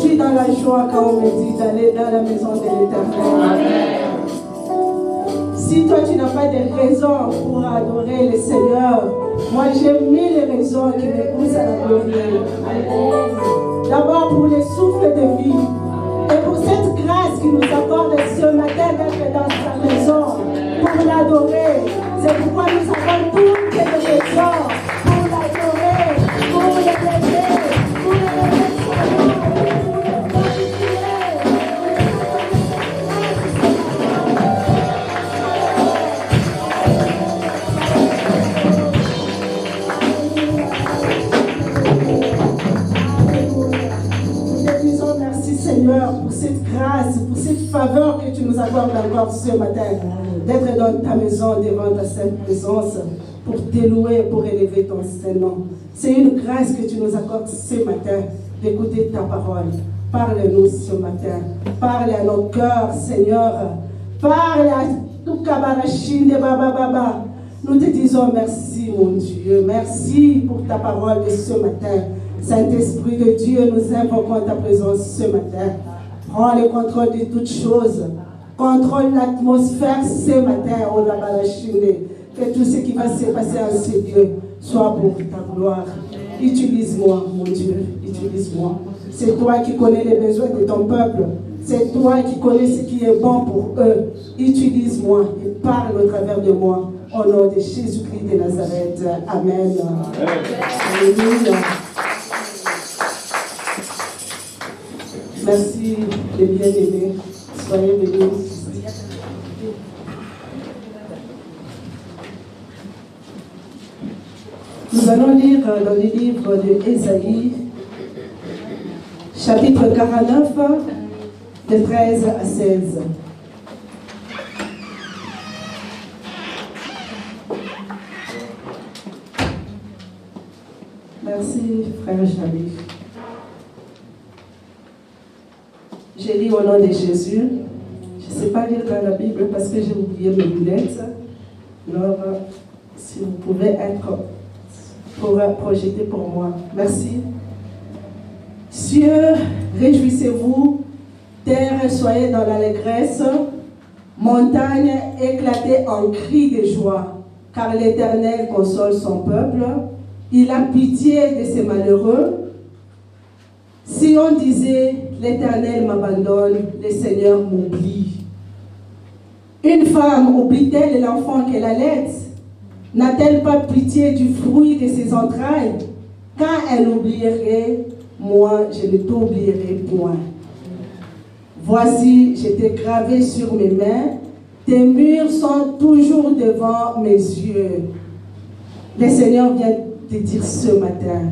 suis dans la joie quand on me dit d'aller dans la maison de l'Éternel. Si toi tu n'as pas de raisons pour adorer le Seigneur, moi j'ai 1000 raisons qui me poussent à l'adorer. D'abord pour le souffle de vie et pour cette grâce qu'il nous accorde ce matin d'être dans sa maison pour l'adorer. C'est pourquoi nous avons toutes les raisons pour l'adorer, pour le bénir, pour le Seigneur, pour cette grâce, pour cette faveur que tu nous accordes encore ce matin, d'être dans ta maison, devant ta sainte présence, pour t'élouer, pour élever ton Saint-Nom. C'est une grâce que tu nous accordes ce matin, d'écouter ta parole. Parle-nous ce matin. Parle à nos cœurs, Seigneur. Parle à tout Kabarachine de Baba Baba. Nous te disons merci, mon Dieu. Merci pour ta parole de ce matin. Saint-Esprit de Dieu, nous invoquons ta présence ce matin. Prends le contrôle de toutes choses. Contrôle l'atmosphère ce matin, oh la Balachine. Que tout ce qui va se passer en ce Dieu soit pour ta gloire. Utilise-moi, mon Dieu, utilise-moi. C'est toi qui connais les besoins de ton peuple. C'est toi qui connais ce qui est bon pour eux. Utilise-moi et parle au travers de moi. Au nom de Jésus-Christ de Nazareth. Amen. Alléluia. Merci les bien-aimés. Soyez bénis. Nous allons lire dans le livre de Ésaïe, chapitre 49, de 13 à 16. Merci, frère Jamie. J'ai lu au nom de Jésus. Je ne sais pas lire dans la Bible parce que j'ai oublié mes lunettes. Alors, si vous pouvez être projeté pour moi. Merci. Cieux, réjouissez-vous. Terre, soyez dans l'allégresse. Montagne, éclatez en cris de joie. Car l'Éternel console son peuple. Il a pitié de ses malheureux. Si on disait, l'Éternel m'abandonne, le Seigneur m'oublie. Une femme oublie-t-elle l'enfant qu'elle allait? N'a-t-elle pas pitié du fruit de ses entrailles? Quand elle oublierait, moi, je ne t'oublierai point. Voici, je t'ai gravé sur mes mains, tes murs sont toujours devant mes yeux. Le Seigneur vient te dire ce matin,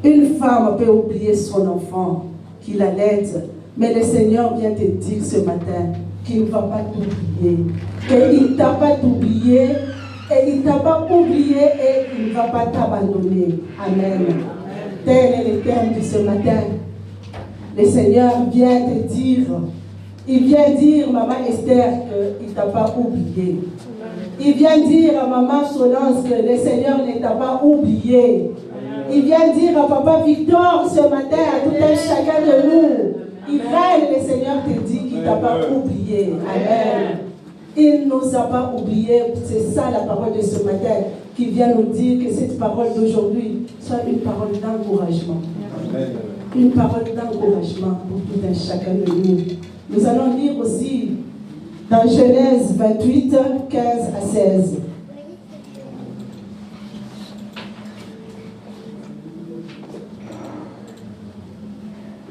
une femme peut oublier son enfant qu'il allait, mais le Seigneur vient te dire ce matin qu'il ne va pas t'oublier. Et il ne t'a pas oublié, et il ne t'a pas oublié, et il ne va pas t'abandonner. Amen. Tel est le terme de ce matin. Le Seigneur vient te dire, il vient dire, maman Esther, qu'il ne t'a pas oublié. Il vient dire à maman Solence que le Seigneur ne t'a pas oublié. Il vient dire à papa Victor ce matin, à tout un chacun de nous, Israël, le Seigneur te dit qu'il ne t'a pas oublié. Amen. Il ne nous a pas oublié. C'est ça la parole de ce matin qui vient nous dire que cette parole d'aujourd'hui soit une parole d'encouragement. Une parole d'encouragement pour tout un chacun de nous. Nous allons lire aussi dans Genèse 28, 15 à 16.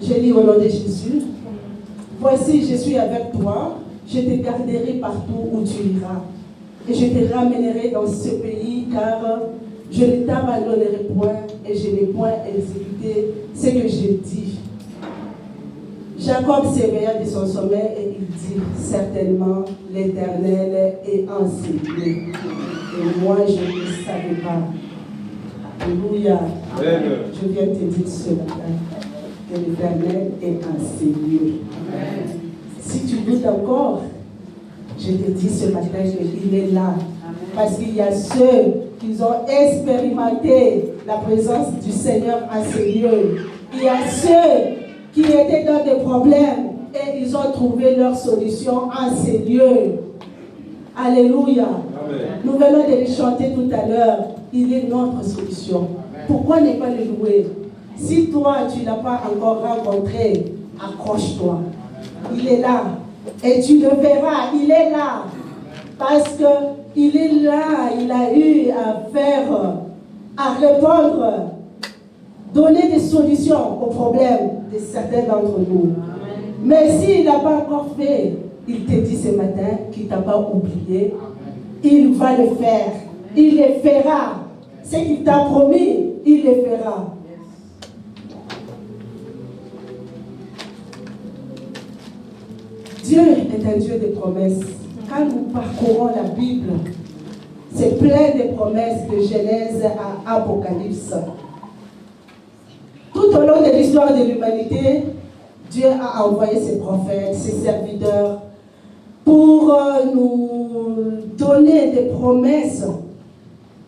Je lis au nom de Jésus. Voici, je suis avec toi, je te garderai partout où tu iras. Et je te ramènerai dans ce pays, car je ne t'abandonnerai point et je n'ai point exécuté ce que j'ai dit. Jacob s'éveilla de son sommeil et il dit, certainement l'Éternel est enseigné. Et moi, je ne savais pas. Alléluia. Je viens te dire ce matin que l'Éternel est enseigné. Si tu doutes encore, je te dis ce matin qu'il est là. Parce qu'il y a ceux qui ont expérimenté la présence du Seigneur en ces lieux. Il y a ceux qui étaient dans des problèmes et ils ont trouvé leur solution en ces lieux. Alléluia. Amen. Nous venons de le chanter tout à l'heure. Il est notre solution. Amen. Pourquoi ne pas le louer? Si toi, tu ne l'as pas encore rencontré, accroche-toi. Il est là. Et tu le verras, il est là. Parce qu'il est là, il a eu à faire, à répondre, donner des solutions aux problèmes de certains d'entre nous. Amen. Mais s'il n'a pas encore fait, il te dit ce matin qu'il ne t'a pas oublié. Il va le faire. Il le fera. Ce qu'il t'a promis, il le fera. Dieu est un Dieu de promesses. Quand nous parcourons la Bible, c'est plein de promesses de Genèse à Apocalypse. Tout au long de l'histoire de l'humanité, Dieu a envoyé ses prophètes, ses serviteurs, pour nous donner des promesses,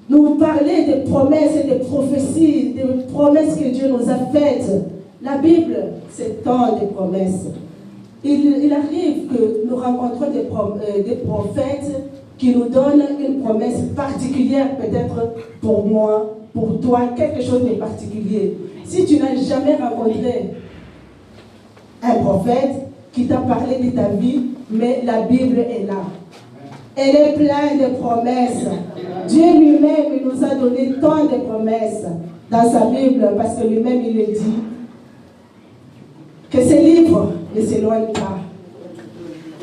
nous parler des promesses et des prophéties, des promesses que Dieu nous a faites. La Bible, c'est tant de promesses. Il arrive que nous rencontrons des prophètes qui nous donnent une promesse particulière, peut-être pour moi, pour toi, quelque chose de particulier. Si tu n'as jamais rencontré un prophète qui t'a parlé de ta vie, mais la Bible est là. Elle est pleine de promesses. Dieu lui-même nous a donné tant de promesses dans sa Bible, parce que lui-même il le dit, que ce livre ne s'éloigne pas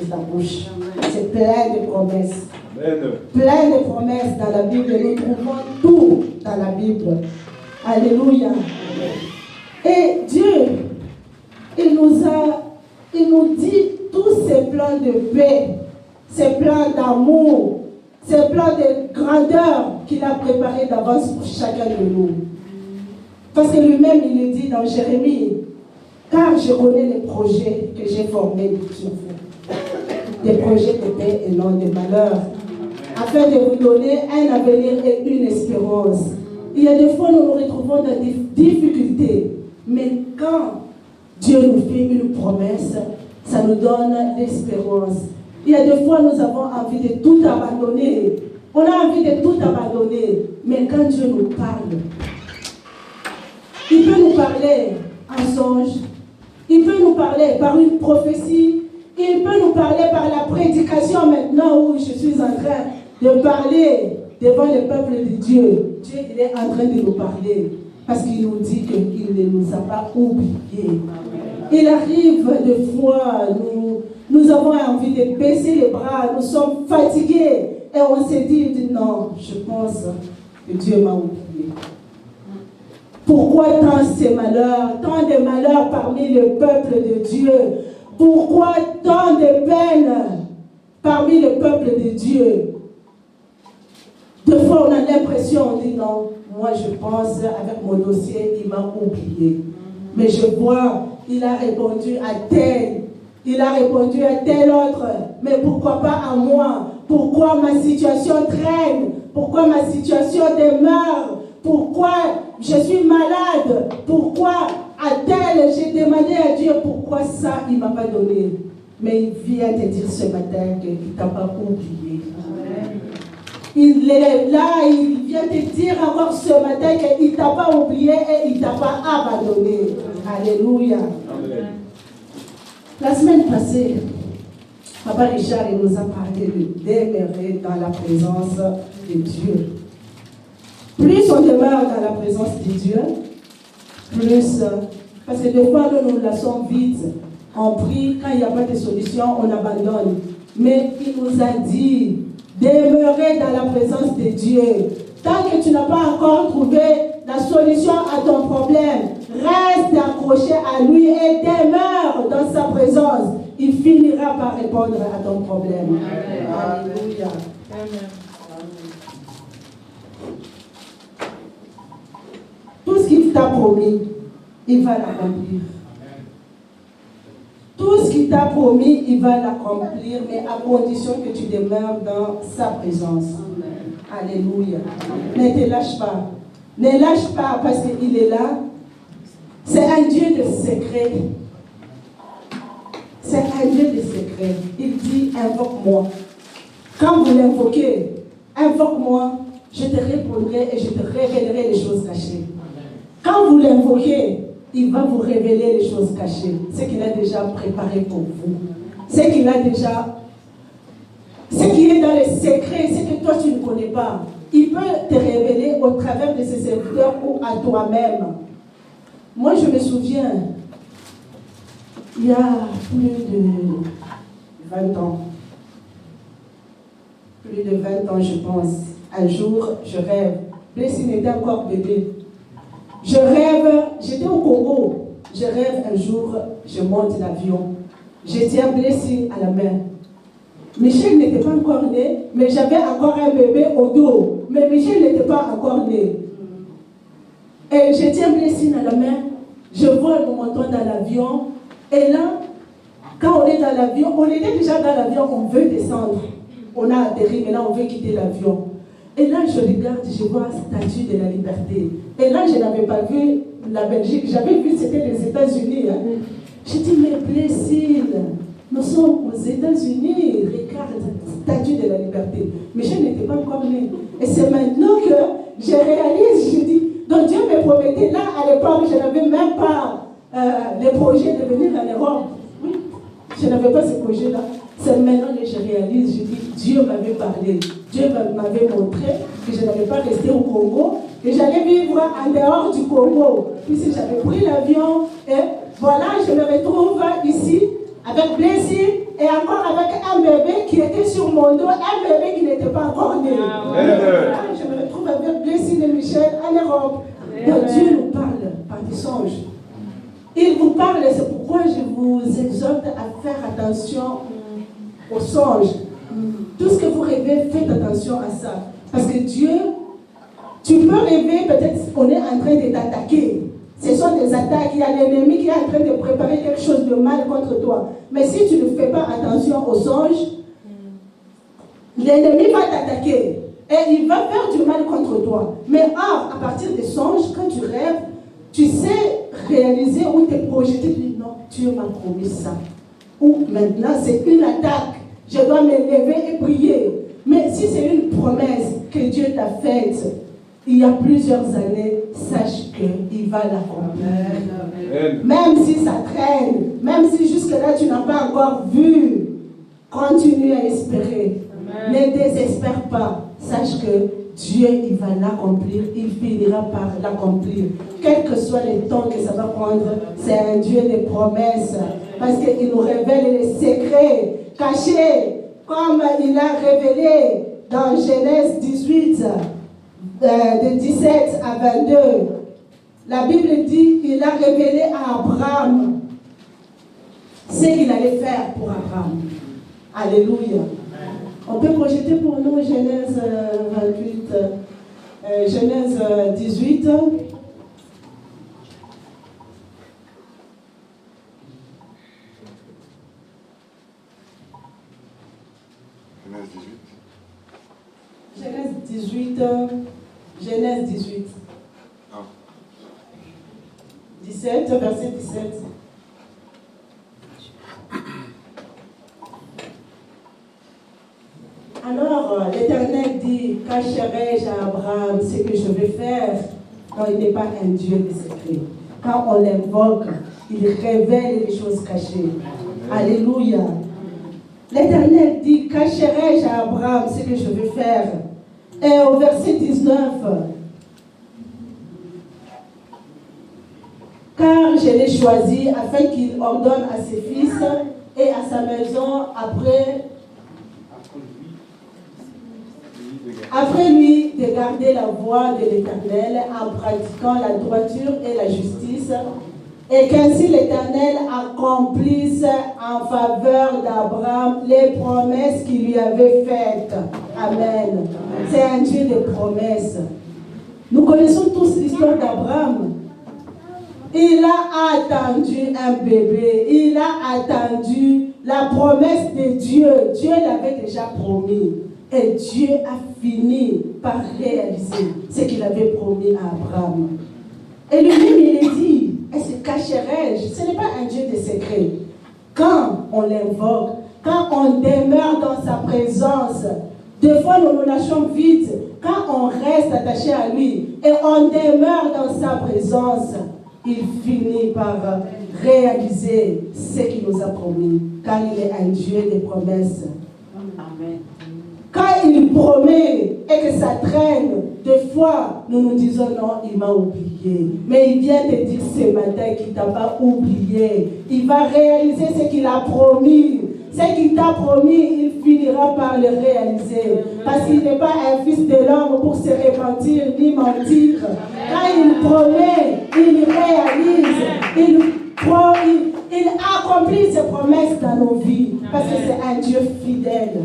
de ta bouche. C'est plein de promesses. Plein de promesses dans la Bible. Nous trouvons tout dans la Bible. Alléluia. Et Dieu, il nous dit tous ces plans de paix, ces plans d'amour, ces plans de grandeur qu'il a préparés d'avance pour chacun de nous. Parce que lui-même, il le dit dans Jérémie, car je connais les projets que j'ai formés sur vous, des projets de paix et non de malheur, afin de vous donner un avenir et une espérance. Il y a des fois, nous nous retrouvons dans des difficultés, mais quand Dieu nous fait une promesse, ça nous donne l'espérance. Il y a des fois, nous avons envie de tout abandonner. On a envie de tout abandonner. Mais quand Dieu nous parle, il peut nous parler en songe, il peut nous parler par une prophétie, il peut nous parler par la prédication maintenant où je suis en train de parler devant le peuple de Dieu. Dieu, il est en train de nous parler parce qu'il nous dit qu'il ne nous a pas oubliés. Il arrive des fois, nous avons envie de baisser les bras, nous sommes fatigués et on se dit non, je pense que Dieu m'a oublié. Pourquoi tant de malheurs parmi le peuple de Dieu? Pourquoi tant de peines parmi le peuple de Dieu? Des fois, on a l'impression, on dit non, moi je pense avec mon dossier, il m'a oublié. Mais je vois, il a répondu à tel, il a répondu à tel autre. Mais pourquoi pas à moi? Pourquoi ma situation traîne? Pourquoi ma situation demeure? Pourquoi je suis malade? Pourquoi à tel, j'ai demandé à Dieu pourquoi ça, il ne m'a pas donné. Mais il vient te dire ce matin qu'il ne t'a pas oublié. Amen. Il est là, il vient te dire encore ce matin qu'il ne t'a pas oublié et il ne t'a pas abandonné. Alléluia. Amen. La semaine passée, Papa Richard il nous a parlé de demeurer dans la présence de Dieu. Plus on demeure dans la présence de Dieu, plus, parce que des fois nous nous laissons vite, on prie, quand il n'y a pas de solution, on abandonne. Mais il nous a dit, demeurer dans la présence de Dieu. Tant que tu n'as pas encore trouvé la solution à ton problème, reste accroché à lui et demeure dans sa présence. Il finira par répondre à ton problème. Amen. Alléluia. Amen. Tout ce qu'il t'a promis, il va l'accomplir. Tout ce qu'il t'a promis, il va l'accomplir, mais à condition que tu demeures dans sa présence. Amen. Alléluia. Amen. Ne te lâche pas. Ne lâche pas parce qu'il est là. C'est un Dieu de secret. un Dieu de secret. Il dit, invoque-moi. Quand vous l'invoquez, invoque-moi, je te répondrai et je te révélerai les choses cachées. Quand vous l'invoquez, il va vous révéler les choses cachées. Ce qu'il a déjà préparé pour vous. Ce qu'il a déjà... Ce qui est dans les secrets, ce que toi tu ne connais pas. Il peut te révéler au travers de ses serviteurs ou à toi-même. Moi, je me souviens, il y a plus de 20 ans. Plus de 20 ans, je pense. Un jour, je rêve. Blessing était encore bébé. Je rêve, j'étais au Congo. Je rêve un jour, je monte l'avion. Je tiens Blessing à la main. Michel n'était pas encore né, mais j'avais encore un bébé au dos. Mais Michel n'était pas encore né. Et je tiens Blessing à la main. Je vois nous montons dans l'avion. Et là, quand on est dans l'avion, on était déjà dans l'avion, on veut descendre. On a atterri, mais là on veut quitter l'avion. Et là, je regarde, je vois la Statue de la Liberté. Et là, je n'avais pas vu la Belgique. J'avais vu, c'était les États-Unis. Hein. J'ai dit, mais Blessing, nous sommes aux États-Unis. Regarde, Statue de la Liberté. Mais je n'étais pas encore née. Et c'est maintenant que je réalise, je dis, donc Dieu me promettait, là, à l'époque, je n'avais même pas le projet de venir en Europe. Oui, je n'avais pas ce projet-là. C'est maintenant que je réalise, je dis, Dieu m'avait parlé. Dieu m'avait montré que je n'allais pas rester au Congo, que j'allais vivre en dehors du Congo. Puis j'avais pris l'avion et voilà, je me retrouve ici avec Blessing et encore avec un bébé qui était sur mon dos, un bébé qui n'était pas encore né. Voilà, je me retrouve avec Blessing et Michel en Europe. Donc Dieu nous parle par des songes. Il vous parle, c'est pourquoi je vous exhorte à faire attention aux songes. Tout ce que vous rêvez, faites attention à ça. Parce que Dieu, tu peux rêver, peut-être qu'on est en train de t'attaquer. Ce sont des attaques, il y a l'ennemi qui est en train de préparer quelque chose de mal contre toi. Mais si tu ne fais pas attention aux songes, l'ennemi va t'attaquer. Et il va faire du mal contre toi. Mais or, à partir des songes, quand tu rêves, tu sais réaliser ou te projeter, tu dis non, Dieu m'a promis ça. Ou maintenant, c'est une attaque. Je dois me lever et prier. Mais si c'est une promesse que Dieu t'a faite il y a plusieurs années, sache qu'il va l'accomplir. Même si ça traîne, même si jusque-là tu n'as pas encore vu, continue à espérer. Amen. Ne désespère pas. Sache que Dieu, il va l'accomplir, il finira par l'accomplir. Quel que soit le temps que ça va prendre, c'est un Dieu de promesses. Parce qu'il nous révèle les secrets cachés, comme il a révélé dans Genèse 18, de 17 à 22. La Bible dit qu'il a révélé à Abraham ce qu'il allait faire pour Abraham. Alléluia. On peut projeter pour nous Genèse 28, Genèse 18. Genèse 18. Genèse 18. 17, verset 17. Alors, l'Éternel dit, cacherai-je à Abraham ce que je vais faire? Non, il n'est pas un Dieu de secret. Quand on l'invoque, il révèle les choses cachées. Alléluia. L'Éternel dit, cacherai-je à Abraham ce que je vais faire? Et au verset 19, car je l'ai choisi afin qu'il ordonne à ses fils et à sa maison après lui de garder la voie de l'Éternel en pratiquant la droiture et la justice, et qu'ainsi l'Éternel accomplisse en faveur d'Abraham les promesses qu'il lui avait faites. Amen. C'est un Dieu de promesses. Nous connaissons tous l'histoire d'Abraham. Il a attendu un bébé. Il a attendu la promesse de Dieu. Dieu l'avait déjà promis. Et Dieu a fini par réaliser ce qu'il avait promis à Abraham. Et lui-même, il dit, est-ce que cacherai-je? Ce n'est pas un Dieu de secret. quand on l'invoque, quand on demeure dans sa présence, des fois nous nous lâchons vite. Quand on reste attaché à lui et on demeure dans sa présence, il finit par réaliser ce qu'il nous a promis, car il est un Dieu des promesses. Amen. Quand il promet et que ça traîne, des fois, nous nous disons non, il m'a oublié. Mais il vient te dire ce matin qu'il ne t'a pas oublié. Il va réaliser ce qu'il a promis. Ce qu'il t'a promis, il finira par le réaliser. Parce qu'il n'est pas un fils de l'homme pour se repentir ni mentir. Quand il promet, il réalise. Il accomplit ses promesses dans nos vies. Parce que c'est un Dieu fidèle.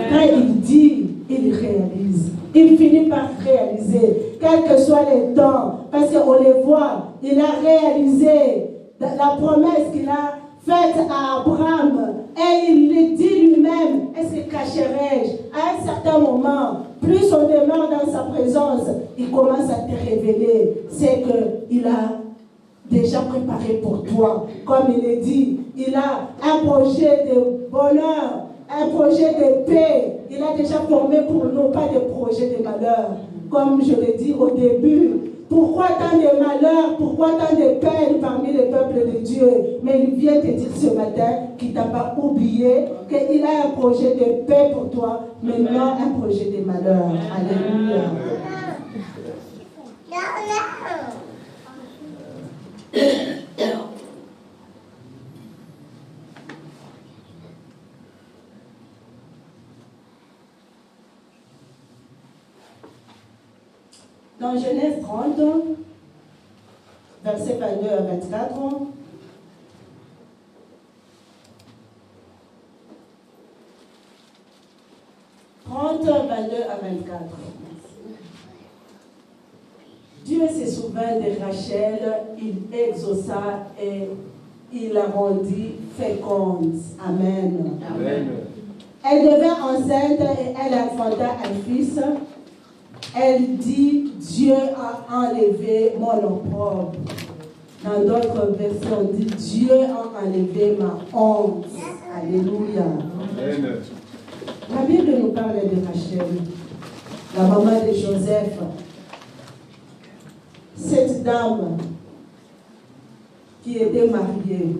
Quand il dit, il réalise. Il finit par réaliser, quels que soient les temps. Parce qu'on les voit, il a réalisé la promesse qu'il a faite à Abraham. Et il le dit lui-même, est-ce que cacherai-je? À un certain moment, plus on demeure dans sa présence, il commence à te révéler. C'est qu'il a déjà préparé pour toi. Comme il est dit, il a un projet de bonheur, un projet de paix. Il a déjà formé pour nous, pas de projet de malheur. Comme je l'ai dit au début, pourquoi tant de malheurs, pourquoi tant de peines parmi les peuples de Dieu? Mais il vient te dire ce matin qu'il ne t'a pas oublié, qu'il a un projet de paix pour toi, mais non un projet de malheur. Alléluia. Dans Genèse 30, versets 22 à 24, 30, 22 à 24. Dieu se souvint de Rachel, il exauça et il la rendit féconde. Amen. Amen. Elle devint enceinte et elle enfanta un fils. Elle dit, Dieu a enlevé mon opprobre. Dans d'autres versions, on dit, Dieu a enlevé ma honte. Alléluia. Amen. La Bible nous parle de Rachel, la maman de Joseph. Cette dame qui était mariée,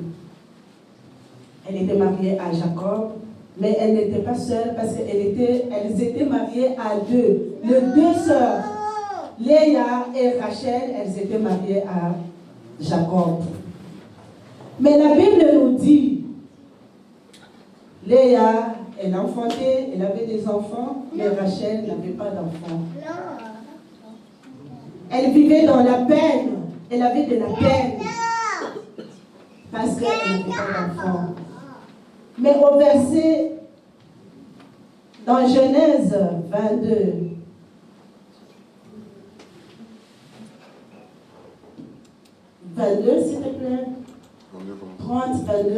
elle était mariée à Jacob, mais elle n'était pas seule parce qu'elles étaient mariées à deux. Les deux sœurs, Léa et Rachel, elles étaient mariées à Jacob. Mais la Bible nous dit, Léa, elle enfantait, elle avait des enfants, mais Rachel n'avait pas d'enfants. Elle vivait dans la peine, elle avait de la peine parce qu'elle n'avait pas d'enfants. Mais au verset, dans Genèse 22, s'il te plaît. 30, 22.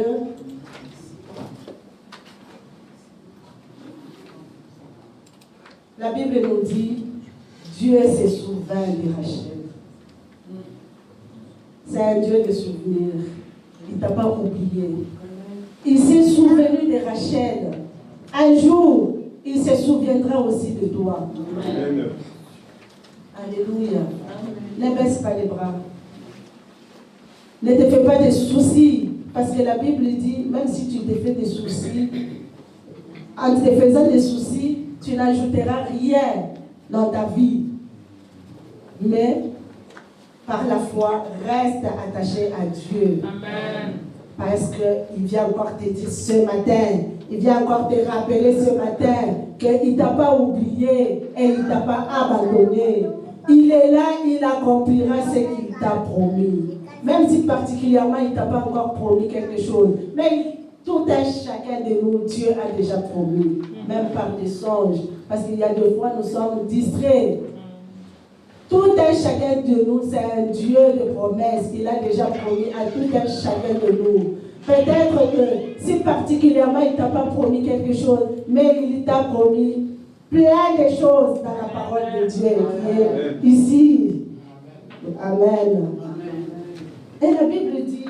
La Bible nous dit, Dieu se souvint de Rachel. C'est un Dieu de souvenirs. Il ne t'a pas oublié. Il s'est souvenu de Rachel. Un jour, il se souviendra aussi de toi. Amen. Alléluia. Ne baisse pas les bras. Ne te fais pas des soucis. Parce que la Bible dit, même si tu te fais des soucis, en te faisant des soucis, tu n'ajouteras rien dans ta vie. Mais, par la foi, reste attaché à Dieu. Amen. Parce qu'il vient encore te dire ce matin, il vient encore te rappeler ce matin qu'il ne t'a pas oublié et il ne t'a pas abandonné. Il est là, il accomplira ce qu'il t'a promis. Même si particulièrement il ne t'a pas encore promis quelque chose. Mais tout un chacun de nous, Dieu a déjà promis. Même par des songes. Parce qu'il y a des fois, nous sommes distraits. Tout un chacun de nous, c'est un Dieu de promesses. Il a déjà promis à tout un chacun de nous. Peut-être que si particulièrement il ne t'a pas promis quelque chose, mais il t'a promis plein de choses dans la parole de Dieu qui est ici. Amen. Et la Bible dit,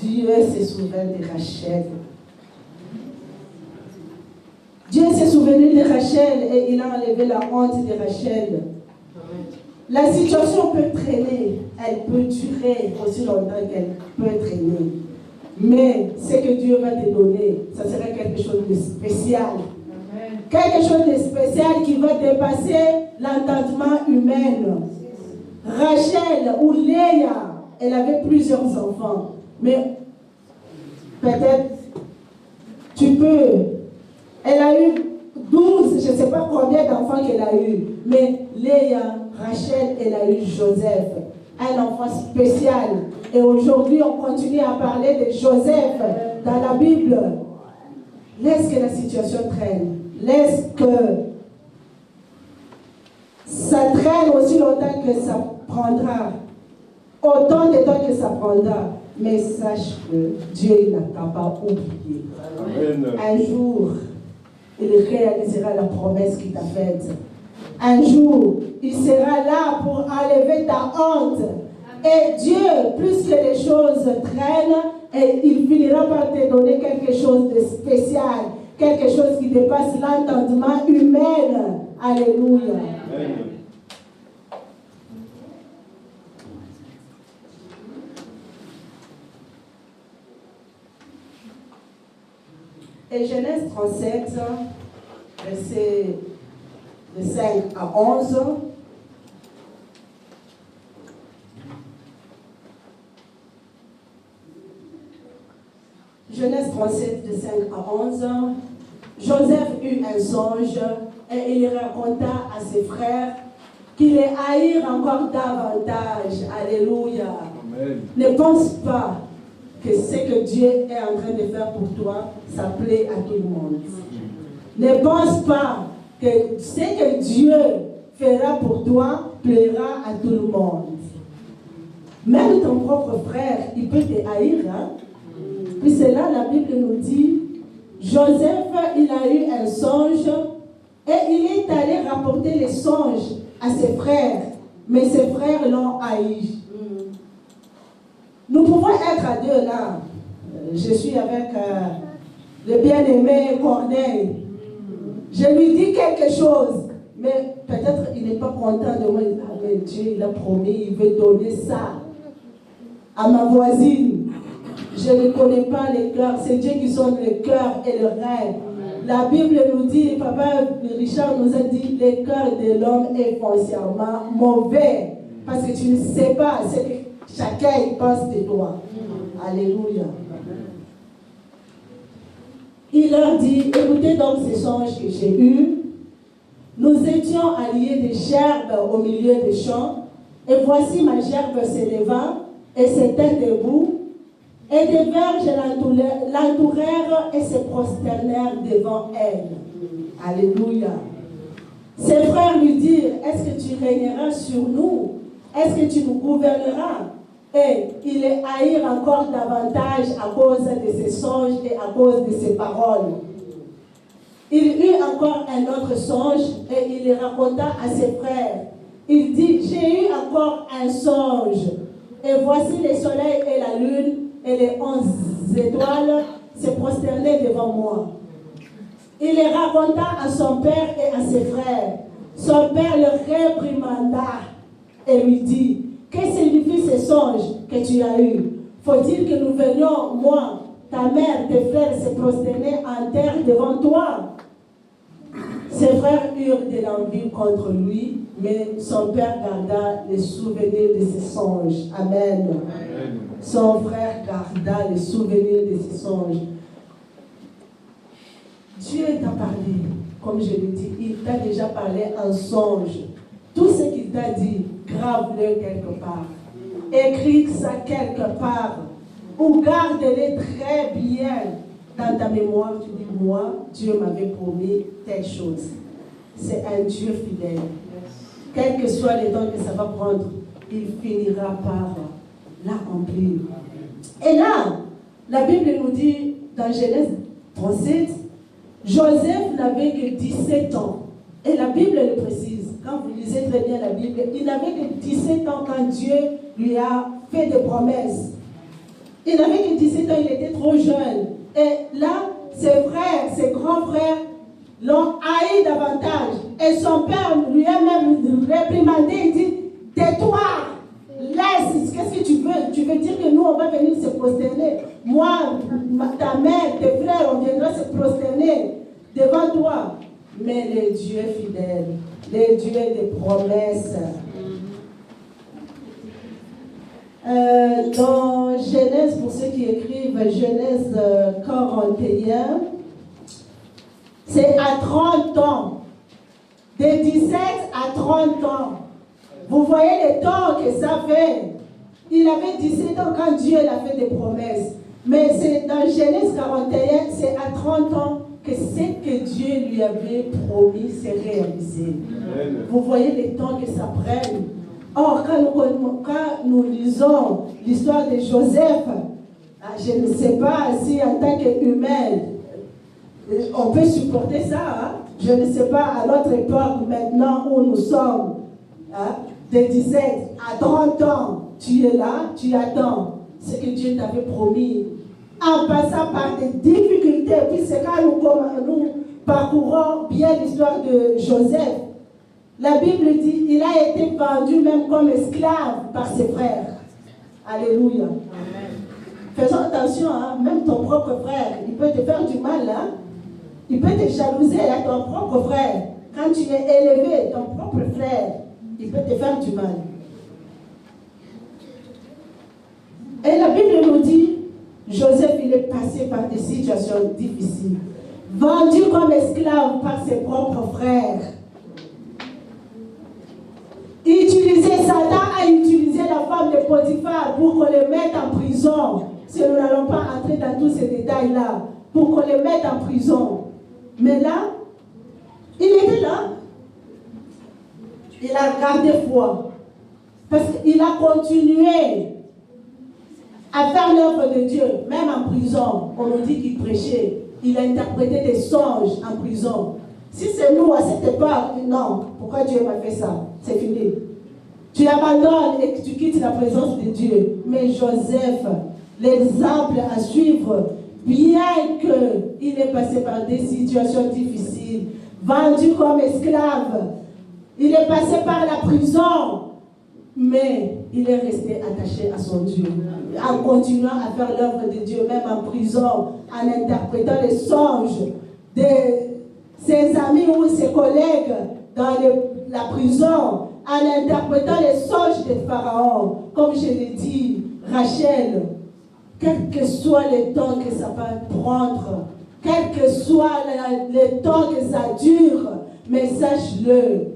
Dieu s'est souvenu de Rachel. Dieu s'est souvenu de Rachel et il a enlevé la honte de Rachel. La situation peut traîner, elle peut durer aussi longtemps qu'elle peut traîner. Mais ce que Dieu va te donner, ça sera quelque chose de spécial. Amen. Quelque chose de spécial qui va dépasser l'entendement humain. Rachel ou Léa, elle avait plusieurs enfants. Mais peut-être elle a eu 12, je ne sais pas combien d'enfants qu'elle a eu. Mais Léa, Rachel, elle a eu Joseph, un enfant spécial. Et aujourd'hui, on continue à parler de Joseph dans la Bible. Laisse que la situation traîne. Laisse que ça traîne aussi longtemps que ça prendra. Autant de temps que ça prendra. Mais sache que Dieu n'a pas oublié. Amen. Un jour, il réalisera la promesse qu'il t'a faite. Un jour, il sera là pour enlever ta honte. Et Dieu, plus que les choses traînent, et il finira par te donner quelque chose de spécial, quelque chose qui dépasse l'entendement humain. Alléluia. Amen. Et Genèse 37, versets de 5 à 11. Genèse 37, de 5 à 11. Joseph eut un songe et il raconta à ses frères qu'ils les haïrent encore davantage. Alléluia. Amen. Ne pense pas que ce que Dieu est en train de faire pour toi, ça plaît à tout le monde. Ne pense pas que ce que Dieu fera pour toi plaira à tout le monde. Même ton propre frère, il peut te haïr. Hein? Puis c'est là, la Bible nous dit, Joseph, il a eu un songe et il est allé rapporter les songes à ses frères. Mais ses frères l'ont haï. Nous pouvons être à deux là. Je suis avec le bien-aimé Corneille. Je lui dis quelque chose, mais peut-être il n'est pas content de moi. Ah, mais Dieu, il a promis, il veut donner ça à ma voisine. Je ne connais pas les cœurs, c'est Dieu qui sonde le cœur et le rêve. La Bible nous dit, Papa Richard nous a dit, le cœur de l'homme est foncièrement mauvais. Parce que tu ne sais pas ce que chacun pense de toi. Alléluia. Il leur dit, écoutez donc ces songes que j'ai eus. Nous étions alliés des gerbes au milieu des champs, et voici ma gerbe s'éleva et s'étend debout, et des verges l'entourèrent et se prosternèrent devant elle. Alléluia. Ses frères lui dirent, est-ce que tu régneras sur nous? Est-ce que tu nous gouverneras? Et il les haïr encore davantage à cause de ses songes et à cause de ses paroles. Il eut encore un autre songe et il le raconta à ses frères. Il dit, j'ai eu encore un songe. Et voici le soleil et la lune et les 11 étoiles se prosternaient devant moi. Il le raconta à son père et à ses frères. Son père le réprimanda et lui dit, que signifient ces songes que tu as eus? Faut-il que nous venions, moi, ta mère, tes frères, se prosterner en terre devant toi? Ses frères eurent de l'envie contre lui, mais son père garda les souvenirs de ses songes. Amen. Amen. Son frère garda les souvenirs de ses songes. Dieu t'a parlé, comme je l'ai dit, il t'a déjà parlé en songe. Tout ce qu'il t'a dit, grave-le quelque part. Écris ça quelque part. Ou garde-le très bien dans ta mémoire. Tu dis, moi, Dieu m'avait promis telle chose. C'est un Dieu fidèle. Quel que soit les temps que ça va prendre, il finira par l'accomplir. Et là, la Bible nous dit, dans Genèse 37, Joseph n'avait que 17 ans. Et la Bible le précise. Quand vous lisez très bien la Bible, il n'avait que 17 ans quand Dieu lui a fait des promesses. Il n'avait que 17 ans, il était trop jeune. Et là, ses frères, ses grands frères, l'ont haï davantage. Et son père lui a même réprimandé, il dit, tais-toi, laisse, qu'est-ce que tu veux? Tu veux dire que nous, on va venir se prosterner? Moi, ta mère, tes frères, on viendra se prosterner devant toi. Mais le Dieu fidèle, le Dieu des promesses. Dans Genèse, pour ceux qui écrivent Genèse 41, c'est à 30 ans. De 17 à 30 ans. Vous voyez le temps que ça fait. Il avait 17 ans quand Dieu a fait des promesses. Mais c'est dans Genèse 41, c'est à 30 ans que ce que Dieu lui avait promis s'est réalisé. Amen. Vous voyez le temps que ça prenne. Or, quand nous lisons l'histoire de Joseph, je ne sais pas si en tant qu'humain, on peut supporter ça. Hein? Je ne sais pas à notre époque, maintenant où nous sommes, hein, de 17 à 30 ans, tu es là, tu attends ce que Dieu t'avait promis. En passant par des difficultés, puis c'est quand nous parcourons bien l'histoire de Joseph. La Bible dit il a été vendu même comme esclave par ses frères. Alléluia. Amen. Faisons attention, hein? Même ton propre frère, il peut te faire du mal. Hein? Il peut te jalouser à ton propre frère. Quand tu es élevé, ton propre frère, il peut te faire du mal. Et la Bible nous dit, Joseph, il est passé par des situations difficiles. Vendu comme esclave par ses propres frères. Satan a utilisé la femme de Potiphar pour qu'on les mette en prison. Si nous n'allons pas entrer dans tous ces détails-là, pour qu'on les mette en prison. Mais là, il était là. Il a gardé foi. Parce qu'il a continué à faire l'œuvre de Dieu, même en prison. On nous dit qu'il prêchait. Il a interprété des songes en prison. Si c'est nous à cette époque, non. Pourquoi Dieu m'a fait ça? C'est fini. Tu abandonnes et tu quittes la présence de Dieu. Mais Joseph, l'exemple à suivre, bien qu'il est passé par des situations difficiles, vendu comme esclave, il est passé par la prison, mais il est resté attaché à son Dieu. En continuant à faire l'œuvre de Dieu, même en prison, en interprétant les songes de ses amis ou ses collègues dans la prison, en interprétant les songes de Pharaon. Comme je l'ai dit, Rachel, quel que soit le temps que ça va prendre, quel que soit le temps que ça dure, mais sache-le,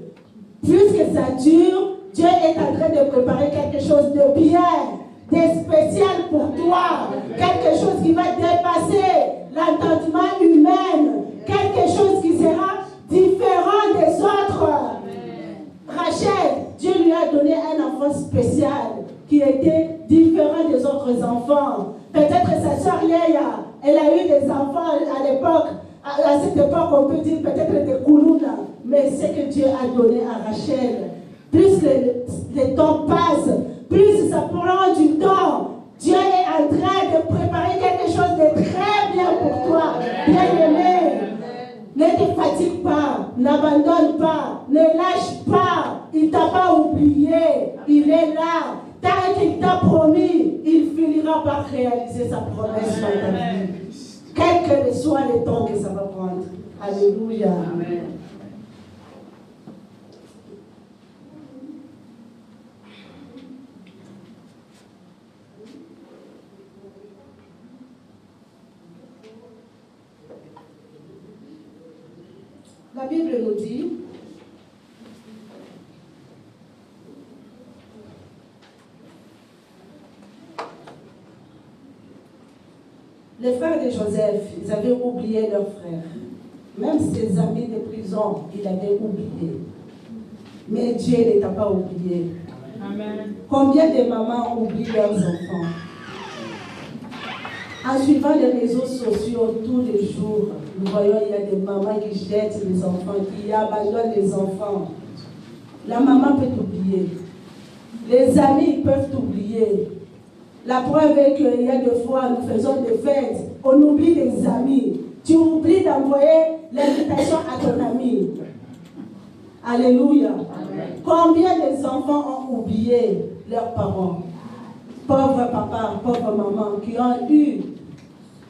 plus que ça dure, Dieu est en train de préparer quelque chose de bien, de spécial pour toi, quelque chose qui va dépasser l'entendement humain, quelque chose qui sera différent des autres. Rachel, Dieu lui a donné un enfant spécial qui était différent des autres enfants. Peut-être sa soeur Léa, elle a eu des enfants à l'époque, à cette époque on peut dire peut-être des Koulouna, mais ce que Dieu a donné à Rachel, plus le temps passe, plus ça prend du temps. Dieu est en train de préparer quelque chose de très bien pour toi, bien-aimé. Ne te fatigue pas, n'abandonne pas, ne lâche pas. Il ne t'a pas oublié, il est là. Tant qu'il t'a promis, il finira par réaliser sa promesse dans ta vie. Quel que soit le temps que ça va prendre. Alléluia. Amen. La Bible nous dit, les frères de Joseph, ils avaient oublié leurs frères. Même ses amis de prison, ils avaient oublié. Mais Dieu ne t'a pas oublié. Amen. Combien de mamans oublient leurs enfants? En suivant les réseaux sociaux tous les jours, nous voyons il y a des mamans qui jettent les enfants, qui abandonnent les enfants. La maman peut t'oublier. Les amis peuvent t'oublier. La preuve est qu'il y a des fois, nous faisons des fêtes, on oublie des amis. Tu oublies d'envoyer l'invitation à ton ami. Alléluia. Amen. Combien des enfants ont oublié leurs parents? Pauvres papas, pauvres mamans qui ont eu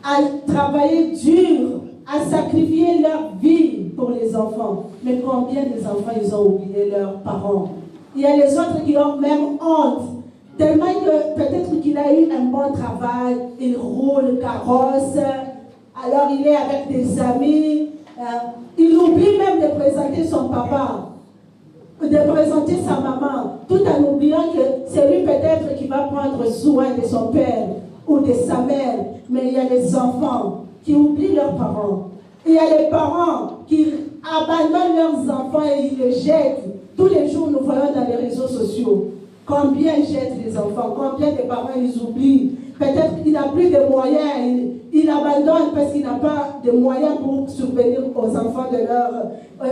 à travailler dur, à sacrifier leur vie pour les enfants. Mais combien des enfants ils ont oublié leurs parents? Il y a les autres qui ont même honte. Tellement que peut-être qu'il a eu un bon travail, il roule carrosse, alors il est avec des amis, il oublie même de présenter son papa, de présenter sa maman, tout en oubliant que c'est lui peut-être qui va prendre soin de son père ou de sa mère. Mais il y a des enfants qui oublient leurs parents. Il y a les parents qui abandonnent leurs enfants et ils les jettent. Tous les jours, nous voyons dans les réseaux sociaux combien ils jettent les enfants, combien de parents ils oublient. Peut-être qu'il n'a plus de moyens, il abandonne parce qu'il n'a pas de moyens pour subvenir aux enfants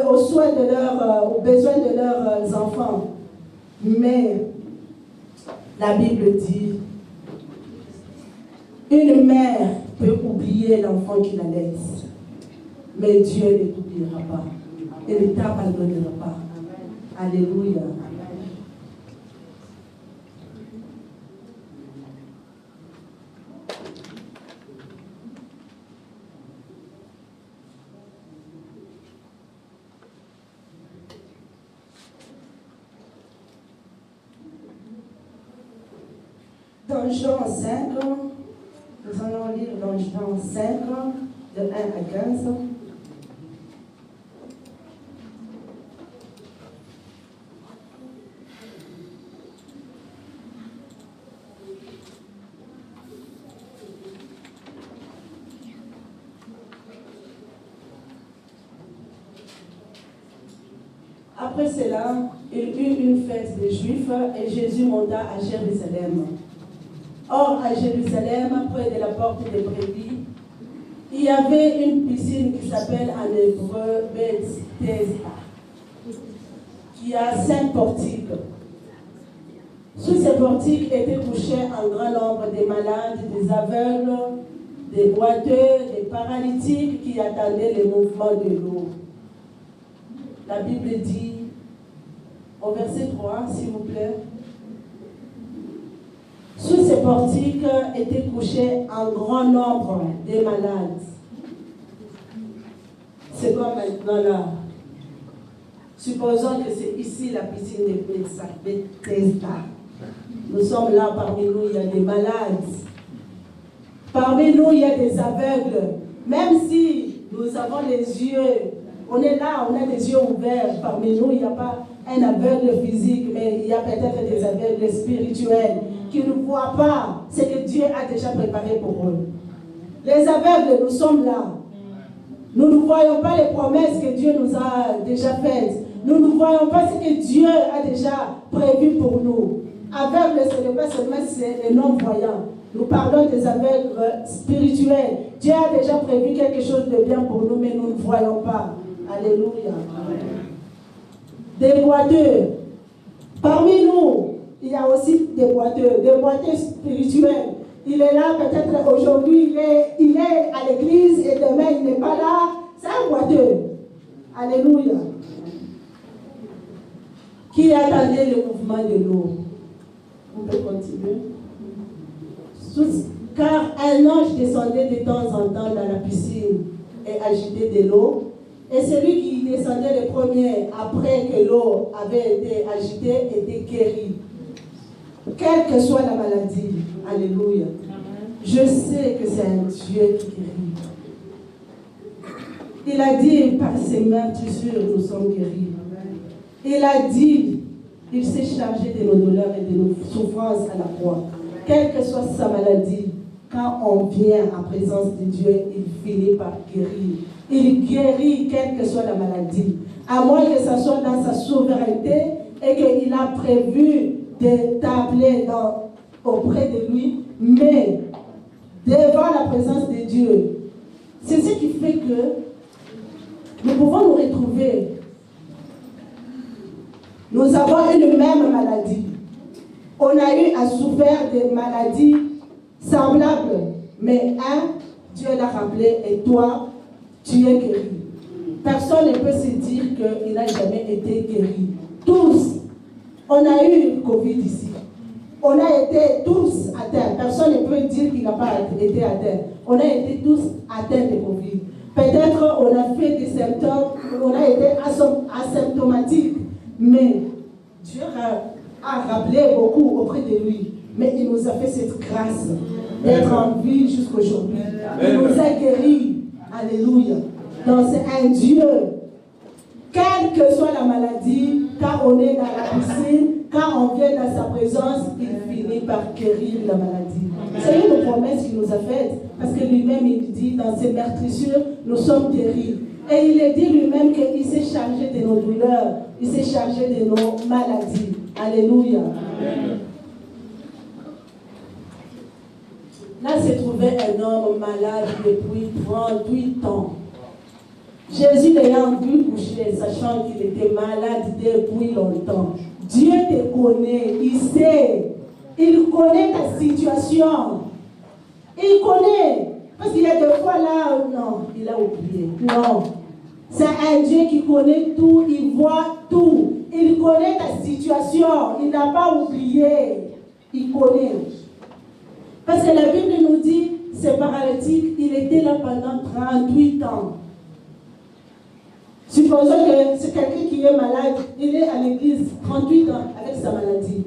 aux soins aux besoins de leurs enfants. Mais la Bible dit, une mère peut oublier l'enfant qui la laisse, mais Dieu ne t'oubliera pas. Il ne t'abandonnera pas. Alléluia. Dans Jean 5, nous allons lire dans Jean 5, de 1 à 15. Après cela, il eut une fête des Juifs et Jésus monta à Jérusalem. Or, à Jérusalem, près de la porte des brebis, il y avait une piscine qui s'appelle en hébreu Bethesda, qui a 5 portiques. Sous ces portiques étaient couchés un grand nombre de malades, des aveugles, des boiteux, des paralytiques qui attendaient le mouvement de l'eau. La Bible dit, au verset 3, s'il vous plaît, sous ces portiques étaient couchés un grand nombre de malades. C'est comme maintenant là. Supposons que c'est ici la piscine de Bethesda. Nous sommes là, parmi nous, il y a des malades. Parmi nous, il y a des aveugles. Même si nous avons les yeux, on est là, on a des yeux ouverts. Parmi nous, il n'y a pas un aveugle physique, mais il y a peut-être des aveugles spirituels qui ne voient pas ce que Dieu a déjà préparé pour eux. Les aveugles, nous sommes là. Nous ne voyons pas les promesses que Dieu nous a déjà faites. Nous ne voyons pas ce que Dieu a déjà prévu pour nous. Aveugle, ce n'est pas seulement les non-voyants. Nous parlons des aveugles spirituels. Dieu a déjà prévu quelque chose de bien pour nous, mais nous ne voyons pas. Alléluia. Amen. Des boiteux. Parmi nous, il y a aussi des boiteux spirituels. Il est là, peut-être aujourd'hui, il est à l'église et demain il n'est pas là. C'est un boiteux. Alléluia. Qui attendait le mouvement de l'eau? On peut continuer. Car un ange descendait de temps en temps dans la piscine et agitait de l'eau. Et celui qui descendait le premier, après que l'eau avait été agitée, était guéri. Quelle que soit la maladie. Alléluia. Je sais que c'est un Dieu qui guérit. Il a dit, par ses meurtrissures, nous sommes guéris. Il a dit, il s'est chargé de nos douleurs et de nos souffrances à la croix. Quelle que soit sa maladie, quand on vient en présence de Dieu, il finit par guérir. Il guérit quelle que soit la maladie. À moins que ce soit dans sa souveraineté et qu'il a prévu de t'appeler auprès de lui, mais devant la présence de Dieu. C'est ce qui fait que nous pouvons nous retrouver. Nous avons une même maladie. On a eu à souffrir des maladies semblables. Mais Dieu l'a rappelé et toi, tu es guéri. Personne ne peut se dire qu'il n'a jamais été guéri. Tous, on a eu le Covid ici. On a été tous atteints. Personne ne peut dire qu'il n'a pas été atteint. On a été tous atteints de Covid. Peut-être on a fait des symptômes, on a été asymptomatiques. Mais Dieu a rappelé beaucoup auprès de lui. Mais il nous a fait cette grâce d'être en vie jusqu'aujourd'hui. Il nous a guéris. Alléluia. Donc c'est un Dieu. Quelle que soit la maladie, quand on est dans la piscine, quand on vient dans sa présence, il finit par guérir la maladie. C'est une promesse qu'il nous a faite. Parce que lui-même, il dit, dans ses meurtrissures, nous sommes guéris. Et il a dit lui-même qu'il s'est chargé de nos douleurs. Il s'est chargé de nos maladies. Alléluia. Amen. Là, s'est trouvé un homme malade depuis 38 ans. Jésus l'ayant vu coucher, sachant qu'il était malade depuis longtemps. Dieu te connaît, il sait. Il connaît ta situation. Il connaît. Parce qu'il y a des fois là, non, il a oublié. Non. C'est un Dieu qui connaît tout, il voit tout. Il connaît ta situation. Il n'a pas oublié. Il connaît. Parce que la Bible nous dit, ce paralytique, il était là pendant 38 ans. Supposons que c'est quelqu'un qui est malade, il est à l'église 38 ans avec sa maladie.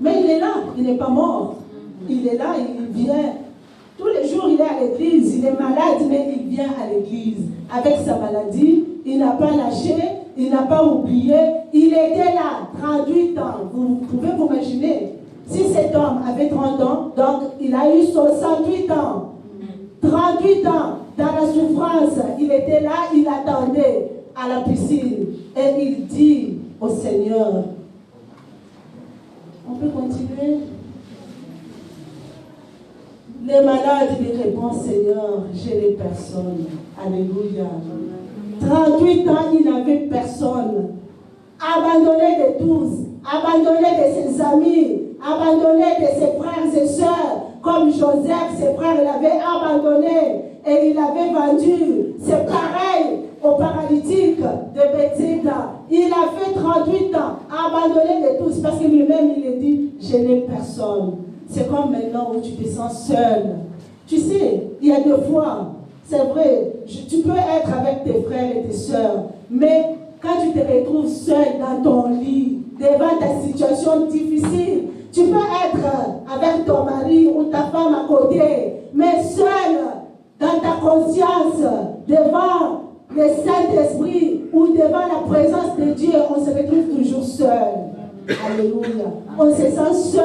Mais il est là, il n'est pas mort. Il est là, il vient. Tous les jours, il est à l'église, il est malade, mais il vient à l'église. Avec sa maladie, il n'a pas lâché, il n'a pas oublié. Il était là, 38 ans. Vous pouvez vous imaginer. Si cet homme avait 30 ans, donc il a eu 68 ans. 38 ans, dans la souffrance, il était là, il attendait à la piscine. Et il dit au Seigneur, on peut continuer? Les malades lui répondent, Seigneur, je n'ai personne. Alléluia. 38 ans, il n'avait personne. Abandonné de tous, abandonné de ses amis, abandonné de ses frères et sœurs, comme Joseph, ses frères l'avaient abandonné et il avait vendu. C'est pareil au paralytique de Bethsaida. Il a fait 38 ans, abandonné de tous, parce que lui-même, il a dit, je n'ai personne. C'est comme maintenant où tu te sens seul. Tu sais, il y a des fois, c'est vrai, tu peux être avec tes frères et tes sœurs, mais quand tu te retrouves seul dans ton lit, devant ta situation difficile, tu peux être avec ton mari ou ta femme à côté, mais seul dans ta conscience, devant le Saint-Esprit ou devant la présence de Dieu, on se retrouve toujours seul. Alléluia. On se sent seul.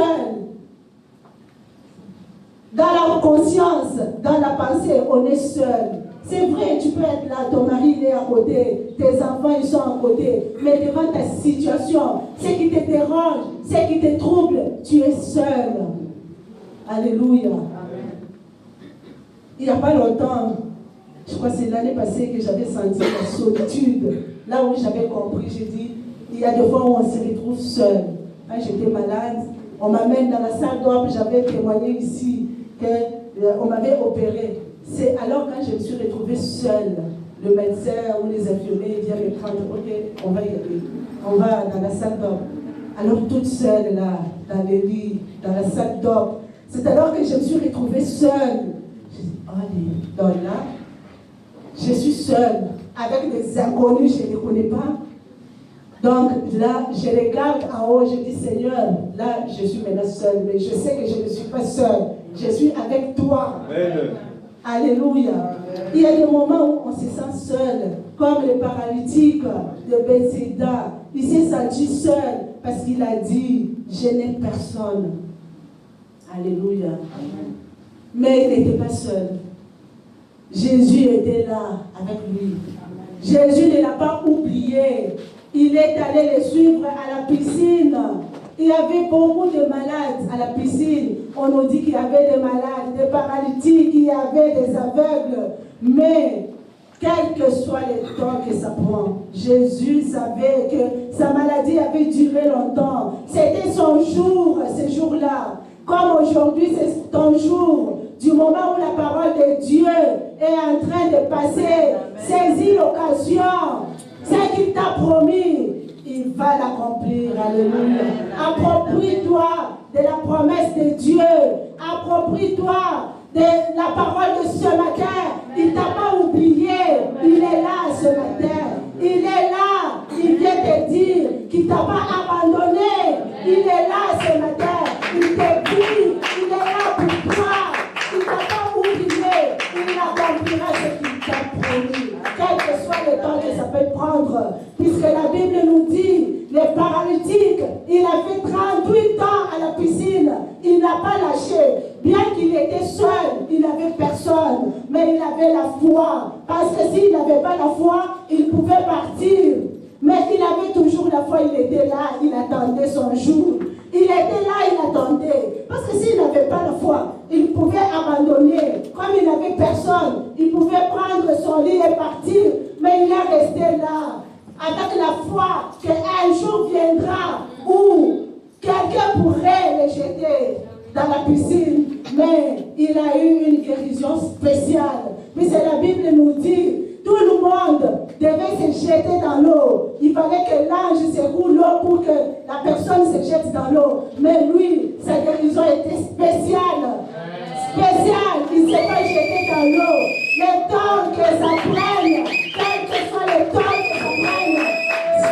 Dans la conscience, dans la pensée, on est seul. C'est vrai, tu peux être là, ton mari il est à côté, tes enfants ils sont à côté, mais devant ta situation, ce qui te dérange, ce qui te trouble, tu es seul. Alléluia. Amen. Il n'y a pas longtemps, je crois que c'est l'année passée que j'avais senti la solitude. Là où j'avais compris, j'ai dit, il y a des fois où on se retrouve seul. Quand j'étais malade, on m'amène dans la salle d'op, j'avais témoigné ici qu'on m'avait opéré. C'est alors quand je me suis retrouvée seule, le médecin ou les infirmiers viennent me prendre, ok, on va y aller. On va dans la salle d'op. Alors toute seule là, dans les lits, dans la salle d'op. C'est alors que je me suis retrouvée seule. J'ai dit, allez, donc là, je suis seule, avec des inconnus, je ne les connais pas. Donc là, je regarde en haut, je dis, Seigneur, là, je suis maintenant seule, mais je sais que je ne suis pas seule. Je suis avec toi. Amen. Alléluia. Amen. Il y a des moments où on se sent seul, comme le paralytique de Bethsaida. Il s'est senti seul parce qu'il a dit, je n'ai personne. Alléluia. Amen. Mais il n'était pas seul. Jésus était là avec lui. Amen. Jésus ne l'a pas oublié. Il est allé le suivre à la piscine. Il y avait beaucoup de malades à la piscine. On nous dit qu'il y avait des malades, des paralytiques, il y avait des aveugles. Mais, quel que soit le temps que ça prend, Jésus savait que sa maladie avait duré longtemps. C'était son jour, ce jour-là. Comme aujourd'hui, c'est ton jour, du moment où la parole de Dieu est en train de passer, saisis l'occasion. Ce qu'il t'a promis, il va l'accomplir. Alléluia. Approprie-toi de la promesse de Dieu. Approprie-toi de la parole de ce matin. Il ne t'a pas oublié. Il est là ce matin. Il est là. Il vient te dire qu'il ne t'a pas abandonné. Il est là ce matin. Il te prie. Il est là pour toi. Il ne t'a pas oublié. Il accomplira ce qu'il t'a promis. Quel que soit le temps que ça peut prendre. Puisque la Bible nous dit, les paralytiques, il a fait 38 ans à la piscine. Il n'a pas lâché. Bien qu'il était seul, il n'avait personne. Mais il avait la foi. Parce que s'il n'avait pas la foi, il pouvait partir. Mais il avait toujours la foi. Il était là, il attendait son jour. Il était là, il attendait. Parce que s'il n'avait pas la foi, il pouvait abandonner. Comme il n'avait personne, il pouvait prendre son lit et partir. Mais il est resté là. Avec la foi qu'un jour viendra où quelqu'un pourrait le jeter dans la piscine, mais il a eu une guérison spéciale. Puisque la Bible nous dit, tout le monde devait se jeter dans l'eau. Il fallait que l'ange secoue l'eau pour que la personne se jette dans l'eau. Mais lui, sa guérison était spéciale. Spéciale, il ne s'est pas jeté dans l'eau. Le temps que ça prenne, quel que soit le temps que ça prenne,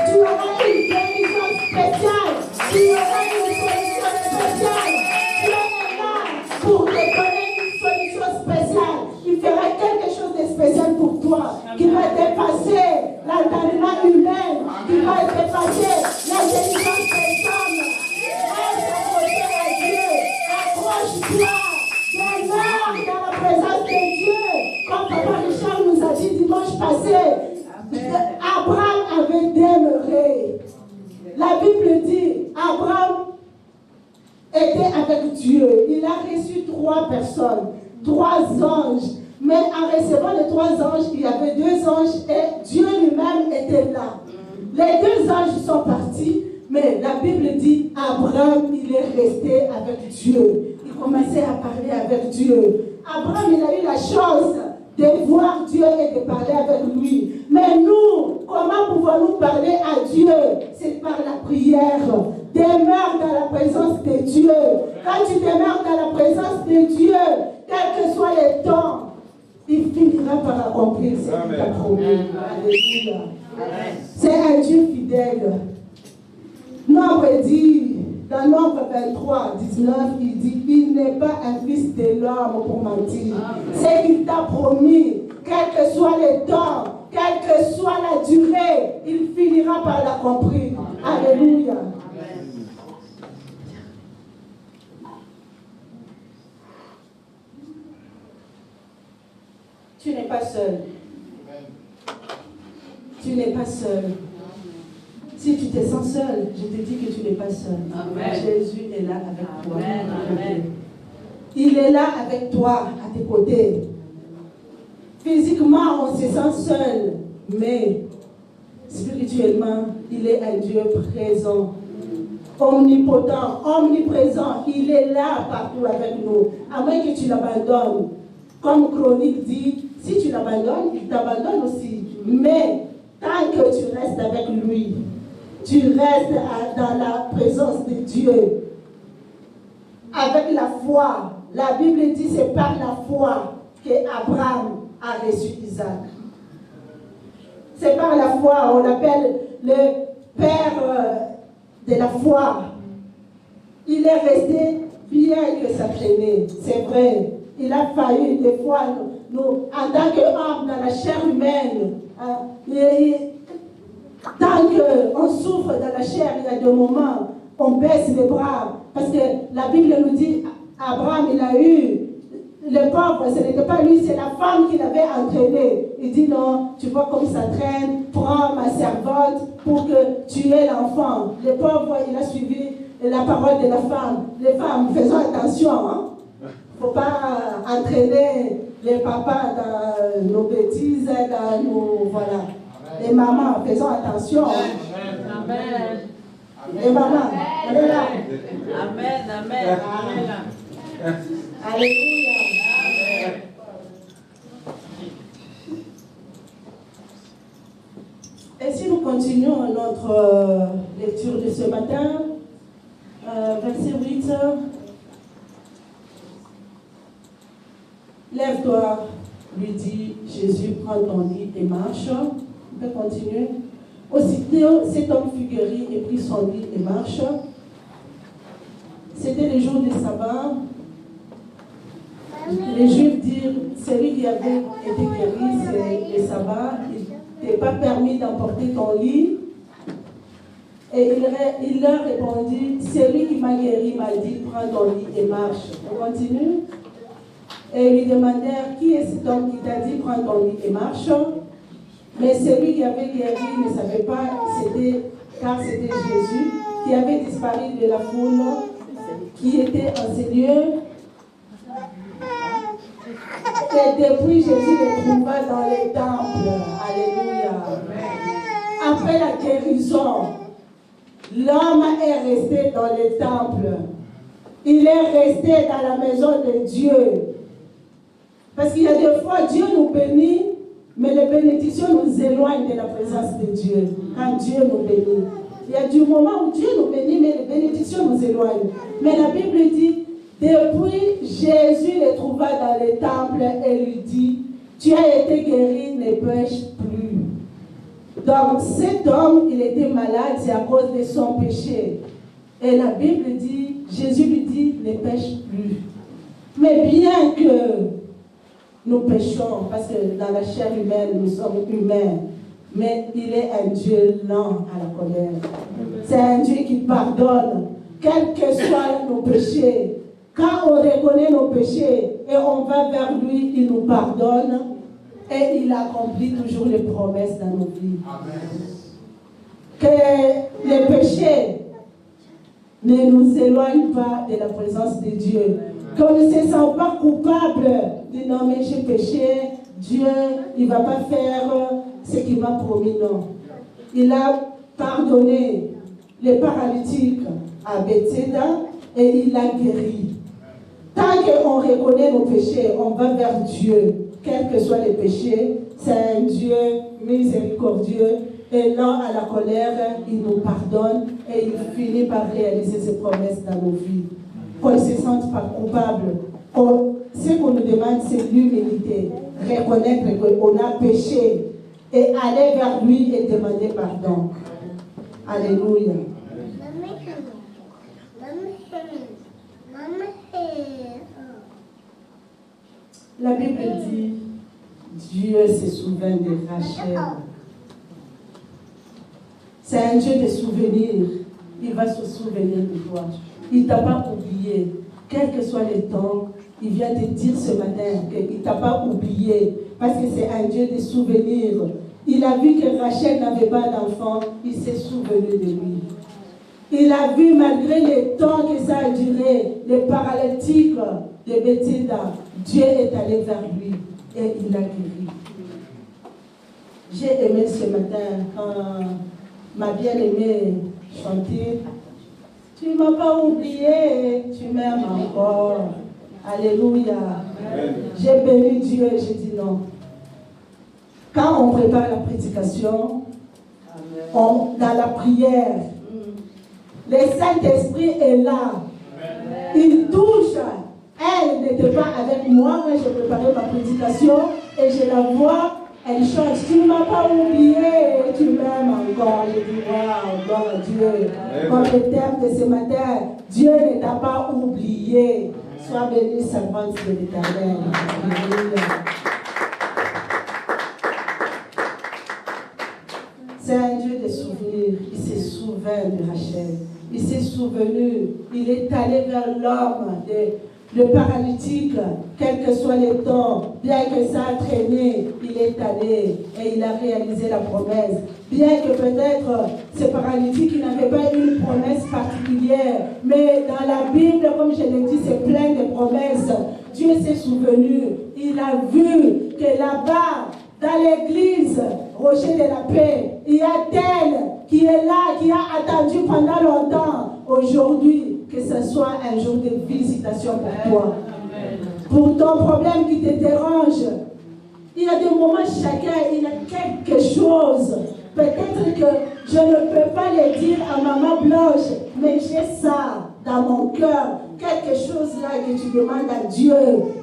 tu auras une guérison spéciale. Tu auras une solution spéciale. Dieu est là pour te donner une solution spéciale. Il fera quelque chose de spécial pour toi, qui va dépasser l'entendement humain, qui va dépasser l'intelligence des hommes. Reste accroché à Dieu. Accroche-toi. Demeure dans la présence de Dieu. Comme Papa Richard nous a dit dimanche passé, Abraham avait demeuré. La Bible dit, Abraham était avec Dieu. Il a reçu 3 personnes, 3 anges. Mais en recevant les 3 anges, il y avait 2 anges et Dieu lui-même était là. Les 2 anges sont partis, mais la Bible dit, Abraham, il est resté avec Dieu. Il commençait à parler avec Dieu. Abraham, il a eu la chance de voir Dieu et de parler avec lui. Mais nous, comment pouvons-nous parler à Dieu? C'est par la prière. Demeure dans la présence de Dieu. Quand tu demeures dans la présence de Dieu, quel que soit le temps, il finira par accomplir ce qu'il t'a promis. Alléluia. C'est un Dieu fidèle. Nombre dit, dans Nombre 23, 19, il dit, il n'est pas un fils de l'homme pour mentir. C'est qu'il t'a promis, quel que soit le temps, quelle que soit la durée, il finira par l'accomplir. Alléluia. Tu n'es pas seul. Tu n'es pas seul. Si tu te sens seul, je te dis que tu n'es pas seul. Amen. Jésus est là avec toi. Amen. Amen. Il est là avec toi, à tes côtés. Physiquement, on se sent seul, mais spirituellement, il est un Dieu présent, omnipotent, omniprésent. Il est là partout avec nous. À moins que tu l'abandonnes. Comme Chronique dit, si tu l'abandonnes, il t'abandonne aussi. Mais tant que tu restes avec lui, tu restes dans la présence de Dieu. Avec la foi. La Bible dit c'est par la foi qu'Abraham a reçu Isaac. C'est par la foi, on l'appelle le père de la foi. Il est resté bien que ça traînait, c'est vrai. Il a failli des fois, nous, en tant qu'homme dans la chair humaine, tant qu'on souffre dans la chair, il y a des moments, on baisse les bras. Parce que la Bible nous dit, Abraham, il a eu, le pauvre, ce n'était pas lui, c'est la femme qui l'avait entraîné. Il dit, non, tu vois comme ça traîne, prends ma servante pour que tu aies l'enfant. Le pauvre, il a suivi la parole de la femme. Les femmes, faisons attention, hein. Il ne faut pas entraîner les papas dans nos bêtises, dans nos... Voilà. Les mamans, faisons attention. Amen. Et maman, elle est là. Amen, amen. Amen. Alléluia. Et si nous continuons notre lecture de ce matin, verset 8, lève-toi, lui dit Jésus, prends ton lit et marche. On peut continuer. Aussitôt, cet homme fut guéri et prit son lit et marche. C'était le jour du sabbat. Les Juifs dirent, celui qui avait été guéri, c'est le sabbat. Il n'est pas permis d'emporter ton lit. Et il leur répondit, celui qui m'a guéri m'a dit, prends ton lit et marche. On continue. Et ils lui demandèrent, qui est cet homme qui t'a dit, prends ton lit et marche? Mais celui qui avait guéri ne savait pas, car c'était Jésus, qui avait disparu de la foule, qui était en ces lieux. Et depuis, Jésus le trouva dans les temples. Alléluia. Après la guérison, l'homme est resté dans les temples. Il est resté dans la maison de Dieu. Parce qu'il y a des fois, Dieu nous bénit, mais les bénédictions nous éloignent de la présence de Dieu. Quand Dieu nous bénit. Il y a du moment où Dieu nous bénit, mais les bénédictions nous éloignent. Mais la Bible dit, depuis, Jésus le trouva dans les temples et lui dit, tu as été guéri, ne pêche plus. Donc cet homme, il était malade, c'est à cause de son péché. Et la Bible dit, Jésus lui dit, ne pêche plus. Mais bien que nous péchons, parce que dans la chair humaine, nous sommes humains, mais il est un Dieu lent à la colère. C'est un Dieu qui pardonne, quels que soient nos péchés. Quand on reconnaît nos péchés et on va vers lui, il nous pardonne et il accomplit toujours les promesses dans nos vies. Amen. Que les péchés ne nous éloignent pas de la présence de Dieu. Qu'on ne se sent pas coupable de non mais j'ai péché, Dieu il ne va pas faire ce qu'il m'a promis, non. Il a pardonné les paralytiques à Bethséda et il l'a guéri. Tant qu'on reconnaît nos péchés, on va vers Dieu. Quels que soient les péchés, c'est un Dieu miséricordieux et lent à la colère, il nous pardonne et il finit par réaliser ses promesses dans nos vies. Qu'on ne se sente pas coupable. Ce qu'on nous demande, c'est l'humilité. Reconnaître qu'on a péché et aller vers lui et demander pardon. Alléluia. La Bible dit, Dieu se souvient de Rachel. C'est un Dieu de souvenirs. Il va se souvenir de toi. Il ne t'a pas oublié. Quel que soit le temps, il vient te dire ce matin qu'il ne t'a pas oublié. Parce que c'est un Dieu de souvenirs. Il a vu que Rachel n'avait pas d'enfant. Il s'est souvenu de lui. Il a vu, malgré le temps que ça a duré, les paralytiques de Bethséda, Dieu est allé vers lui et il l'a guéri. J'ai aimé ce matin quand ma bien-aimée chantait. Tu ne m'as pas oublié, tu m'aimes encore. Alléluia. J'ai béni Dieu et j'ai dit non. Quand on prépare la prédication, dans la prière, le Saint-Esprit est là. Il touche. Elle n'était pas avec moi quand j'ai préparé ma prédication et je la vois, elle chante. Tu ne m'as pas oublié, tu m'aimes encore. Je dis waouh, gloire à Dieu. Comme le terme de ce matin, Dieu ne t'a pas oublié. Sois béni, servante de l'Éternel. C'est un Dieu de souvenirs. Il se souvient de Rachel. Il s'est souvenu. Il est allé vers l'homme, le paralytique, quel que soit le temps, bien que ça a traîné, il est allé et il a réalisé la promesse. Bien que peut-être ce paralytique, il n'avait pas une promesse particulière, mais dans la Bible, comme je l'ai dit, c'est plein de promesses. Dieu s'est souvenu. Il a vu que là-bas, dans l'église, Rocher de la Paix, il y a tel qui est là, qui a attendu pendant longtemps, aujourd'hui, que ce soit un jour de visitation pour toi. Pour ton problème qui te dérange, il y a des moments chacun, il y a quelque chose. Peut-être que je ne peux pas le dire à Maman Blanche, mais j'ai ça dans mon cœur. Quelque chose là que tu demandes à Dieu,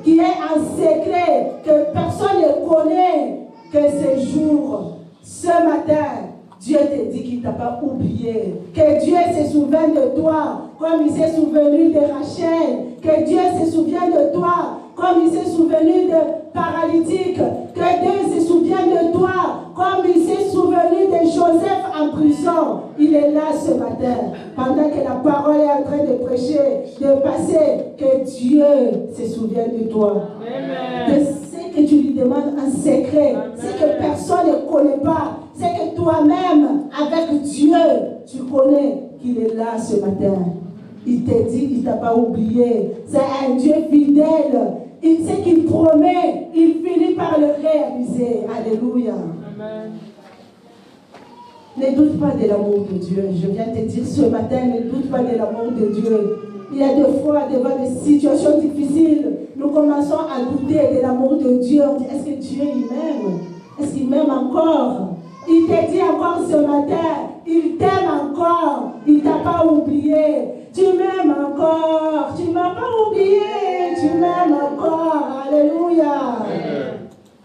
qui est un secret, que personne ne connaît, que ce jour, ce matin, Dieu te dit qu'il ne t'a pas oublié. Que Dieu se souvient de toi, comme il s'est souvenu de Rachel. Que Dieu se souvient de toi, comme il s'est souvenu de paralytique. Que Dieu se souvient de toi, comme il s'est souvenu de Joseph en prison. Il est là ce matin, pendant que la parole est en train de prêcher, de passer. Que Dieu se souvienne de toi. Amen. De ce que tu lui demandes en secret, ce que personne ne connaît pas. C'est que toi-même, avec Dieu, tu connais qu'il est là ce matin. Il t'a dit, il ne t'a pas oublié. C'est un Dieu fidèle. Il sait qu'il promet, il finit par le réaliser. Alléluia. Amen. Ne doute pas de l'amour de Dieu. Je viens te dire ce matin, ne doute pas de l'amour de Dieu. Il y a des fois, devant des situations difficiles, nous commençons à douter de l'amour de Dieu. On dit, est-ce que Dieu il m'aime? Est-ce qu'il m'aime encore? Il te dit encore ce matin, il t'aime encore, il ne t'a pas oublié. Tu m'aimes encore, tu ne m'as pas oublié, tu m'aimes encore. Alléluia.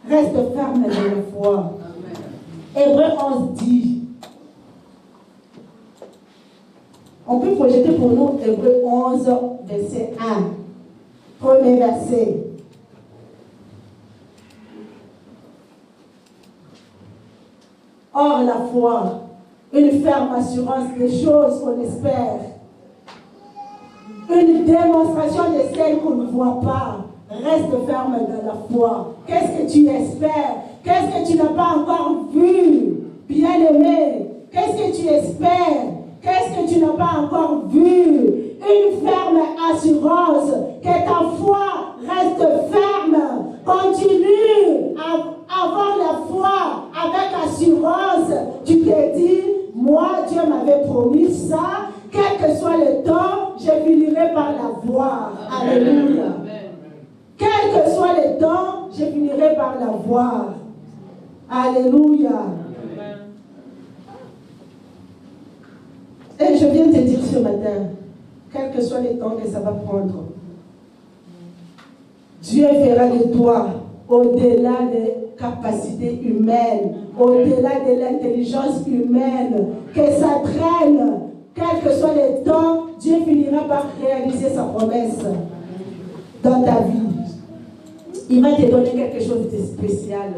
Reste ferme dans la foi. Hébreux 11 dit. On peut projeter pour nous Hébreux 11, verset 1. Premier verset. Or, la foi, une ferme assurance des choses qu'on espère, une démonstration de celles qu'on ne voit pas. Reste ferme dans la foi. Qu'est-ce que tu espères? Qu'est-ce que tu n'as pas encore vu? Bien-aimé, qu'est-ce que tu espères? Qu'est-ce que tu n'as pas encore vu? Une ferme assurance que ta foi reste ferme. Continue à avoir la foi avec assurance. Tu te dis, moi, Dieu m'avait promis ça. Quel que soit le temps, je finirai par la voir. Alléluia. Quel que soit le temps, je finirai par la voir. Alléluia. Et je viens te dire ce matin, quel que soit le temps que ça va prendre, Dieu fera de toi, au-delà des capacités humaines, au-delà de l'intelligence humaine, que ça traîne, quel que soit le temps, Dieu finira par réaliser sa promesse dans ta vie. Il va te donner quelque chose de spécial.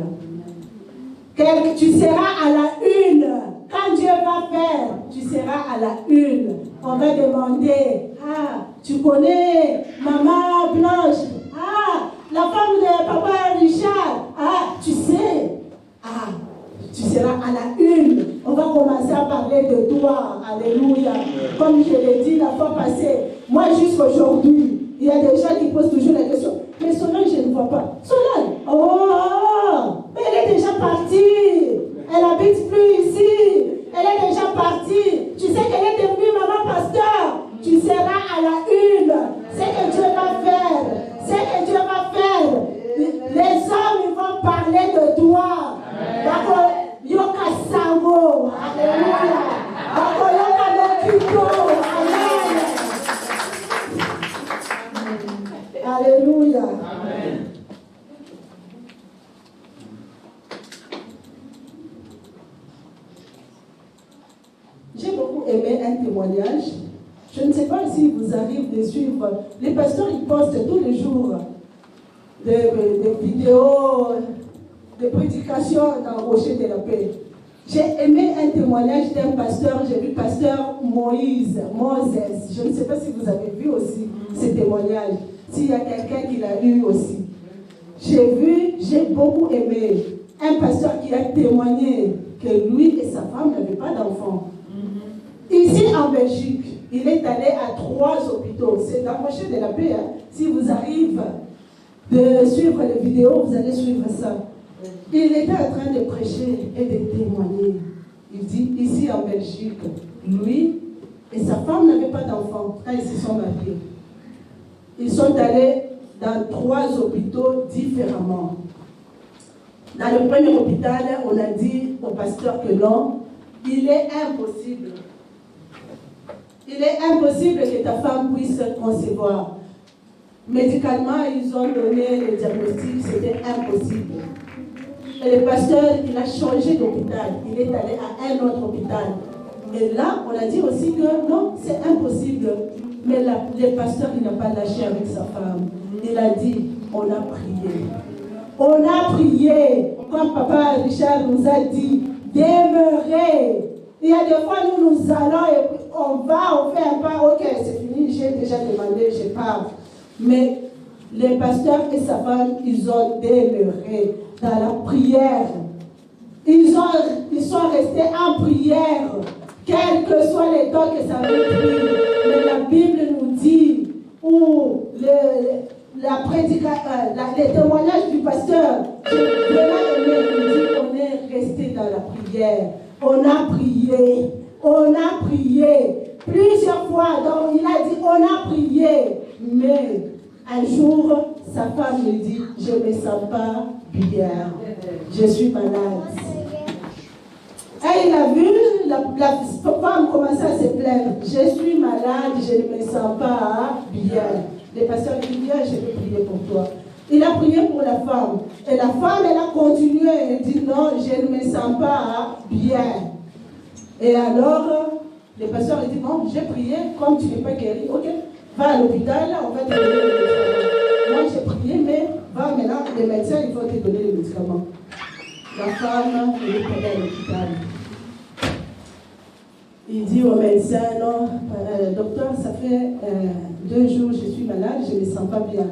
Tu seras à la une. Quand Dieu va faire, tu seras à la une. On va demander, ah, tu connais Maman Blanche, ah, la femme de Papa Richard, ah, tu sais, ah, tu seras à la une. On va commencer à parler de toi. Alléluia. Comme je l'ai dit la fois passée, moi jusqu'aujourd'hui, il y a des gens qui posent toujours la question, mais Solange, je ne vois pas. Solange, oh, mais elle est déjà partie. Elle n'habite plus ici. Elle est déjà partie. Tu sais qu'elle est devenue maman pasteur. Tu seras à la une. C'est que Dieu va faire. C'est que Dieu va faire. Les hommes ils vont parler de toi. D'accord. Yoka Sango. Alléluia. D'accord. Yoka Lokito. Amen. Alléluia. Amen. J'ai beaucoup aimé un témoignage. Je ne sais pas si vous arrivez de suivre. Les pasteurs, ils postent tous les jours des vidéos, des prédications dans Rocher de la Paix. J'ai aimé un témoignage d'un pasteur, j'ai vu pasteur Moses. Je ne sais pas si vous avez vu aussi ce témoignage. S'il y a quelqu'un qui l'a eu aussi. J'ai beaucoup aimé un pasteur qui a témoigné que lui et sa femme n'avaient pas d'enfants. Ici en Belgique, il est allé à 3 hôpitaux. C'est dans Rocher de la Paix. Hein. Si vous arrivez de suivre les vidéos, vous allez suivre ça. Il était en train de prêcher et de témoigner. Il dit, ici en Belgique, lui et sa femme n'avaient pas d'enfants quand ils se sont mariés. Ils sont allés dans 3 hôpitaux différemment. Dans le premier hôpital, on a dit au pasteur que non, il est impossible. Il est impossible que ta femme puisse concevoir. Médicalement, ils ont donné le diagnostic, c'était impossible. Et le pasteur, il a changé d'hôpital. Il est allé à un autre hôpital. Et là, on a dit aussi que non, c'est impossible. Mais le pasteur, il n'a pas lâché avec sa femme. Il a dit, on a prié. On a prié, comme papa Richard nous a dit, demeurer. Il y a des fois, nous allons et on fait un pas, ok, c'est fini, j'ai déjà demandé, je pars. Mais le pasteur et sa femme, ils ont demeuré dans la prière. Ils sont restés en prière, quels que soient les temps que ça avait pris. Mais la Bible nous dit, ou les témoignages du pasteur, j'ai vraiment aimé, il dit qu'on est resté dans la prière. On a prié. On a prié. Plusieurs fois, donc il a dit, on a prié. Mais un jour, sa femme lui dit, je ne me sens pas bien. Je suis malade. Et il a vu, la femme commencer à se plaindre. Je suis malade, je ne me sens pas bien. Le pasteur dit, viens, je vais prier pour toi. Il a prié pour la femme. Et la femme, elle a continué. Elle dit, non, je ne me sens pas bien. Et alors, le pasteur lui dit, bon, j'ai prié, comme tu n'es pas guéri, ok, va à l'hôpital, on va te donner les médicaments. Moi, j'ai prié, mais va maintenant, les médecins, ils vont te donner les médicaments. La femme, elle est allée à l'hôpital. Il dit au médecin, non, docteur, ça fait 2 jours, je suis malade, je ne me sens pas bien.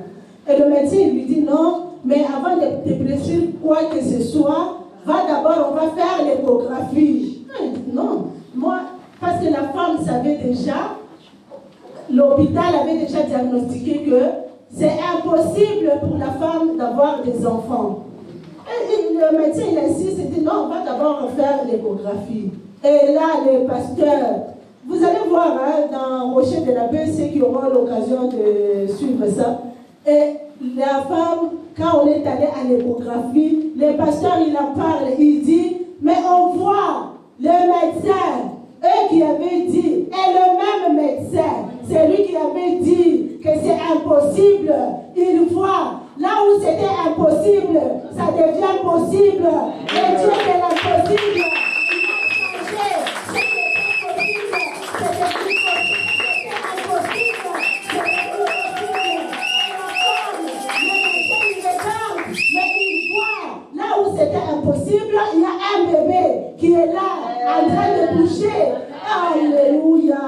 Et le médecin, il lui dit, non, mais avant de te prescrire quoi que ce soit, va d'abord, on va faire l'échographie. Non, moi, parce que la femme savait déjà, l'hôpital avait déjà diagnostiqué que c'est impossible pour la femme d'avoir des enfants. Et le médecin, il insiste, il dit, non, on va d'abord faire l'échographie. Et là, les pasteurs, vous allez voir hein, dans Rocher de la Paix, ceux qui auront l'occasion de suivre ça. Et la femme, quand on est allé à l'échographie, le pasteur, il en parle, il dit, mais on voit le médecin, eux qui avaient dit, et le même médecin, c'est lui qui avait dit que c'est impossible, il voit, là où c'était impossible, ça devient possible. Et Dieu est l'impossible. C'était impossible, il y a un bébé qui est là, en train de bouger. Alléluia.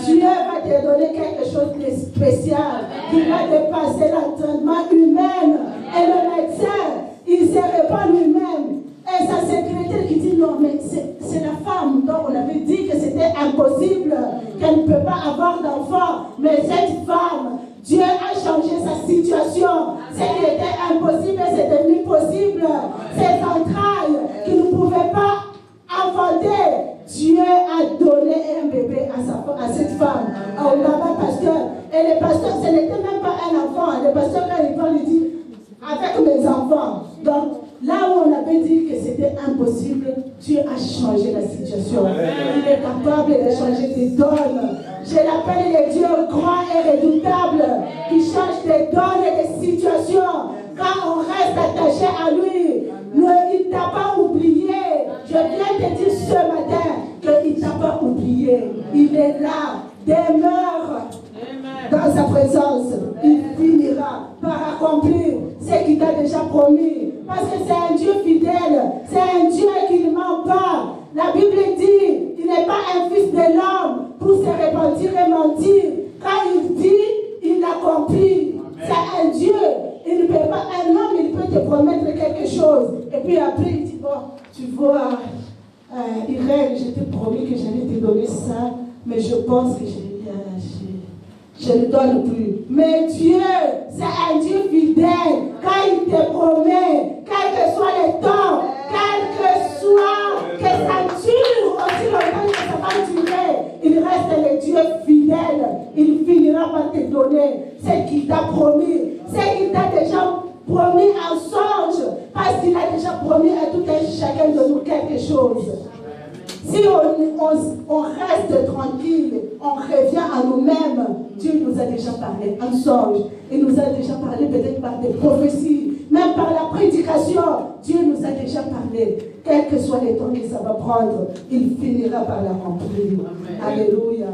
Dieu va te donner quelque chose de spécial qui va dépasser l'entendement humain. Et le médecin, il ne se répand lui-même. Et sa secrétaire qui dit non, mais c'est la femme dont on avait dit que c'était impossible, qu'elle ne peut pas avoir d'enfant. Mais cette femme, Dieu a changé sa situation. Ce qui était impossible, c'est devenu possible. Ces entrailles qui ne pouvaient pas enfanter, Dieu a donné un bébé à cette femme, au maman pasteur. Et le pasteur, ce n'était même pas un enfant. Le pasteur, quand il parle, il dit, avec mes enfants. Donc, là où on avait dit que c'était impossible, Dieu a changé la situation. Il est capable de changer des donnes. Je l'appelle le Dieu grand et redoutable qui change des donnes et des situations. Quand on reste attaché à lui, il ne t'a pas oublié. Je viens te dire ce matin qu'il ne t'a pas oublié. Il est là. Demeure dans sa présence. Il finira par accomplir ce qu'il t'a déjà promis. Parce que c'est un Dieu fidèle. C'est un Dieu qui ne ment pas. La Bible dit, il n'est pas un fils de l'homme pour se repentir et mentir. Quand il dit, il l'accomplit. C'est un Dieu. Il ne peut pas, un homme, il peut te promettre quelque chose. Et puis après, il dit, bon, tu vois, Irène, je t'ai promis que j'allais te donner ça, mais je pense que je ne donne plus. Mais Dieu, c'est un Dieu fidèle. Quand il te promet, quel que soit le temps, quel que soit, que ça tue promis un songe, parce qu'il a déjà promis à tout un chacun de nous quelque chose. Si on reste tranquille, on revient à nous-mêmes, Dieu nous a déjà parlé un songe. Il nous a déjà parlé peut-être par des prophéties, même par la prédication. Dieu nous a déjà parlé. Quel que soit les temps que ça va prendre, il finira par la remplir. Amen. Alléluia.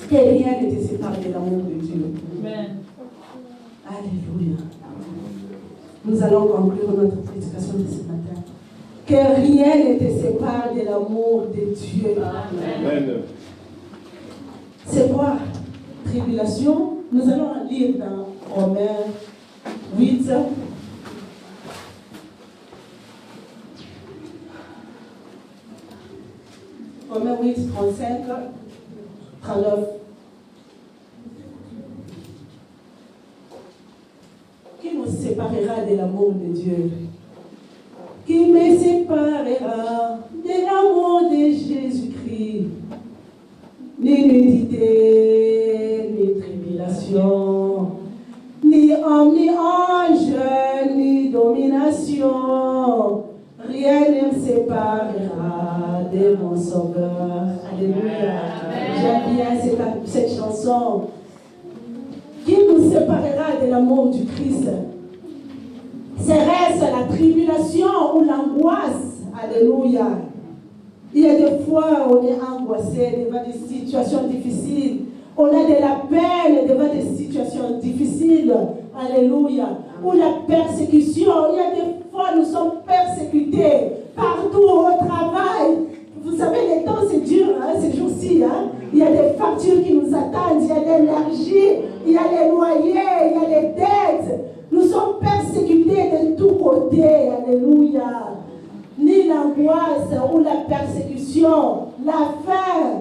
Que rien ne te sépare de l'amour de Dieu. Amen. Alléluia. Nous allons conclure notre prédication de ce matin. Que rien ne te sépare de l'amour de Dieu. Amen. C'est quoi? Tribulation. Nous allons lire dans Romains 8. Romains 8, 35, 39. Qui nous séparera de l'amour de Dieu? Qui me séparera de l'amour de Jésus-Christ? Ni nudité, ni tribulation, ni homme, ni ange, ni domination. Rien ne me séparera de mon Sauveur. Alléluia. J'aime bien cette chanson. Qui nous séparera de l'amour du Christ? Serait-ce la tribulation ou l'angoisse? Alléluia. Il y a des fois où on est angoissé devant des situations difficiles. On a de la peine devant des situations difficiles. Alléluia. Ou la persécution. Il y a des fois nous sommes persécutés partout au travail. Vous savez, les temps c'est dur, ces jours-ci. Il y a des factures qui nous attendent. Il y a l'énergie, il y a les loyers, il y a les dettes. Nous sommes persécutés de tous côtés. Alléluia. Ni l'angoisse ou la persécution, la faim.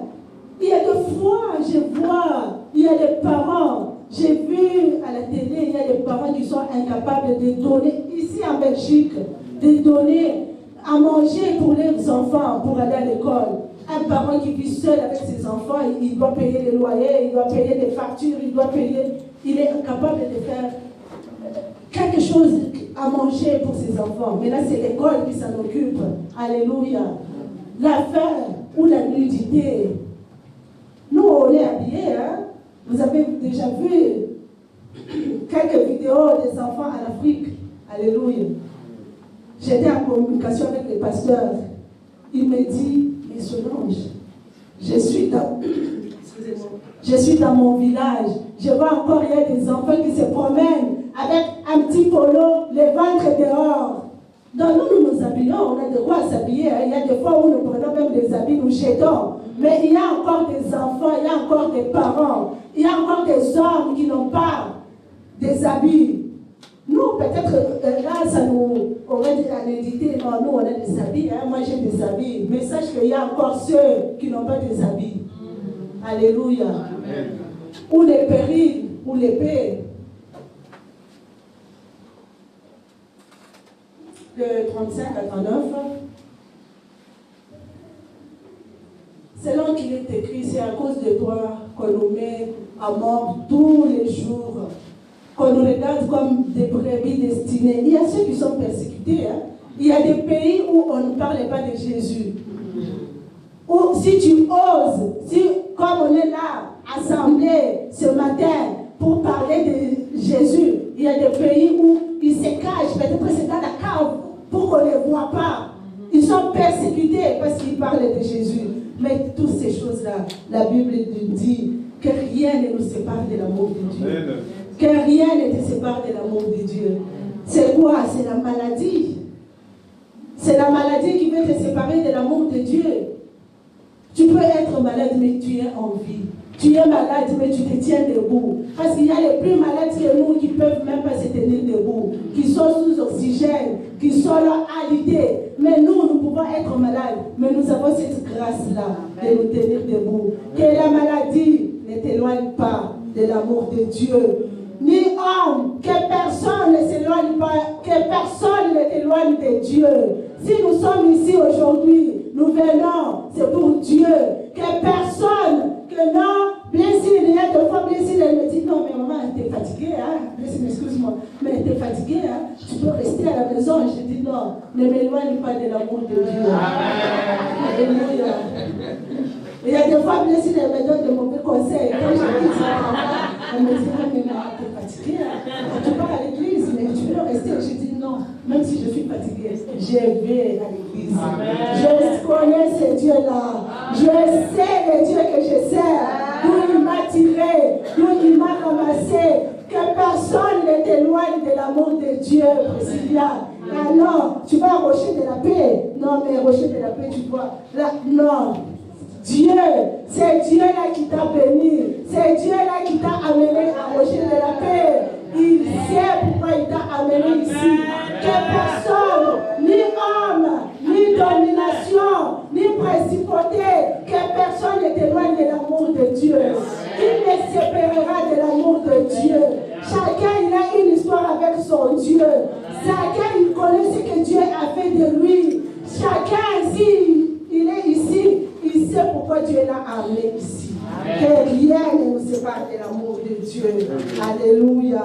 Il y a des fois, je vois, il y a des parents, j'ai vu à la télé, il y a des parents qui sont incapables de donner, ici en Belgique, de donner à manger pour les enfants, pour aller à l'école. Un parent qui vit seul avec ses enfants, il doit payer les loyers, il doit payer les factures, il est incapable de faire quelque chose à manger pour ses enfants. Mais là, c'est l'école qui s'en occupe. Alléluia. La faim ou la nudité. Nous, on est habillés. Vous avez déjà vu quelques vidéos des enfants en Afrique. Alléluia. J'étais en communication avec les pasteurs. Il me dit, mais Solange, je suis dans mon village. Je vois encore, il y a des enfants qui se promènent avec un petit polo, les ventres dehors. Donc nous nous habillons, on a de quoi s'habiller. Il y a des fois où nous prenons même des habits, nous jetons. Mais il y a encore des enfants, il y a encore des parents, il y a encore des hommes qui n'ont pas des habits. Nous, peut-être, là, ça nous, on va dire à l'éditer, non, nous, on a des habits, moi j'ai des habits. Mais sache qu'il y a encore ceux qui n'ont pas des habits. Alléluia. Amen. Ou les périls, ou l'épée. De 35 à 39. Selon qu'il est écrit, c'est à cause de toi qu'on nous met à mort tous les jours, qu'on nous regarde comme des brebis destinées. Il y a ceux qui sont persécutés. Il y a des pays où on ne parle pas de Jésus. Ou si tu oses, comme on est là, assemblés ce matin pour parler de Jésus, il y a des pays où ils se cachent, peut-être c'est dans la cave pour qu'on ne les voit pas. Ils sont persécutés parce qu'ils parlent de Jésus. Mais toutes ces choses-là, la Bible nous dit que rien ne nous sépare de l'amour de Dieu. Amen. Que rien ne te sépare de l'amour de Dieu. C'est quoi? C'est la maladie. C'est la maladie qui veut te séparer de l'amour de Dieu. Tu peux être malade, mais tu es en vie. Tu es malade, mais tu te tiens debout. Parce qu'il y a les plus malades que nous qui ne peuvent même pas se tenir debout, qui sont sous oxygène, qui sont là alités. Mais nous pouvons être malades, mais nous avons cette grâce-là de nous tenir debout. Que la maladie ne t'éloigne pas de l'amour de Dieu. Ni homme, que personne ne s'éloigne pas, que personne ne t'éloigne de Dieu. Si nous sommes ici aujourd'hui, nous venons, c'est pour Dieu. Que personne, que non, bien sûr, il y a des fois, bien sûr, elle me dit, non, mais maman, t'es fatiguée, hein? Excuse-moi, mais t'es fatiguée, hein? Tu peux rester à la maison. Je dis, non, ne m'éloigne pas de l'amour de Dieu. Alléluia. Il y a des fois, bien sûr, elle me donne de mauvais conseils. Quand je dis ça, elle me dit, ah, mais maman, t'es fatiguée, hein? Tu pars à l'église, mais tu peux rester. Je dis, non, même si je suis fatiguée, je vais à l'église. Je connais ce Dieu-là. Je sais le Dieu que je sers. D'où il m'a tiré, d'où il m'a ramassé. Que personne ne t'éloigne de l'amour de Dieu, Priscilla. Ah non, tu vas au rocher de la paix. Non, mais rocher de la paix, tu vois. Là, non. Dieu, c'est Dieu-là qui t'a béni. C'est Dieu-là qui t'a amené à rocher de la paix. Il sait pourquoi il t'a amené ici. Que personne, ni homme, ni domination, ni principauté, que personne ne t'éloigne de l'amour de Dieu. Il ne séparera de l'amour de Dieu. Chacun, il a une histoire avec son Dieu. Chacun, il connaît ce que Dieu a fait de lui. Chacun, s'il est ici, il sait pourquoi Dieu l'a amené ici. Que rien ne nous sépare de l'amour de Dieu. Alléluia.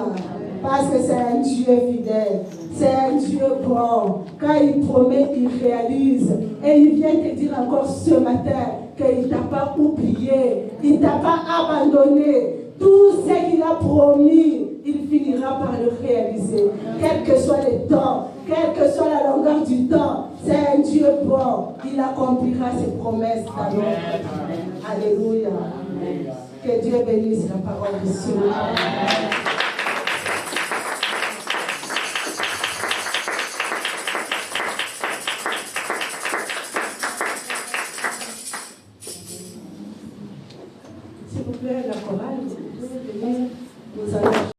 Parce que c'est un Dieu fidèle. C'est un Dieu bon. Quand il promet, il réalise. Et il vient te dire encore ce matin qu'il ne t'a pas oublié. Il ne t'a pas abandonné. Tout ce qu'il a promis, il finira par le réaliser. Quel que soit le temps, quelle que soit la longueur du temps, c'est un Dieu bon. Il accomplira ses promesses dans notre vie. Alléluia. Que Dieu bénisse la parole de Dieu.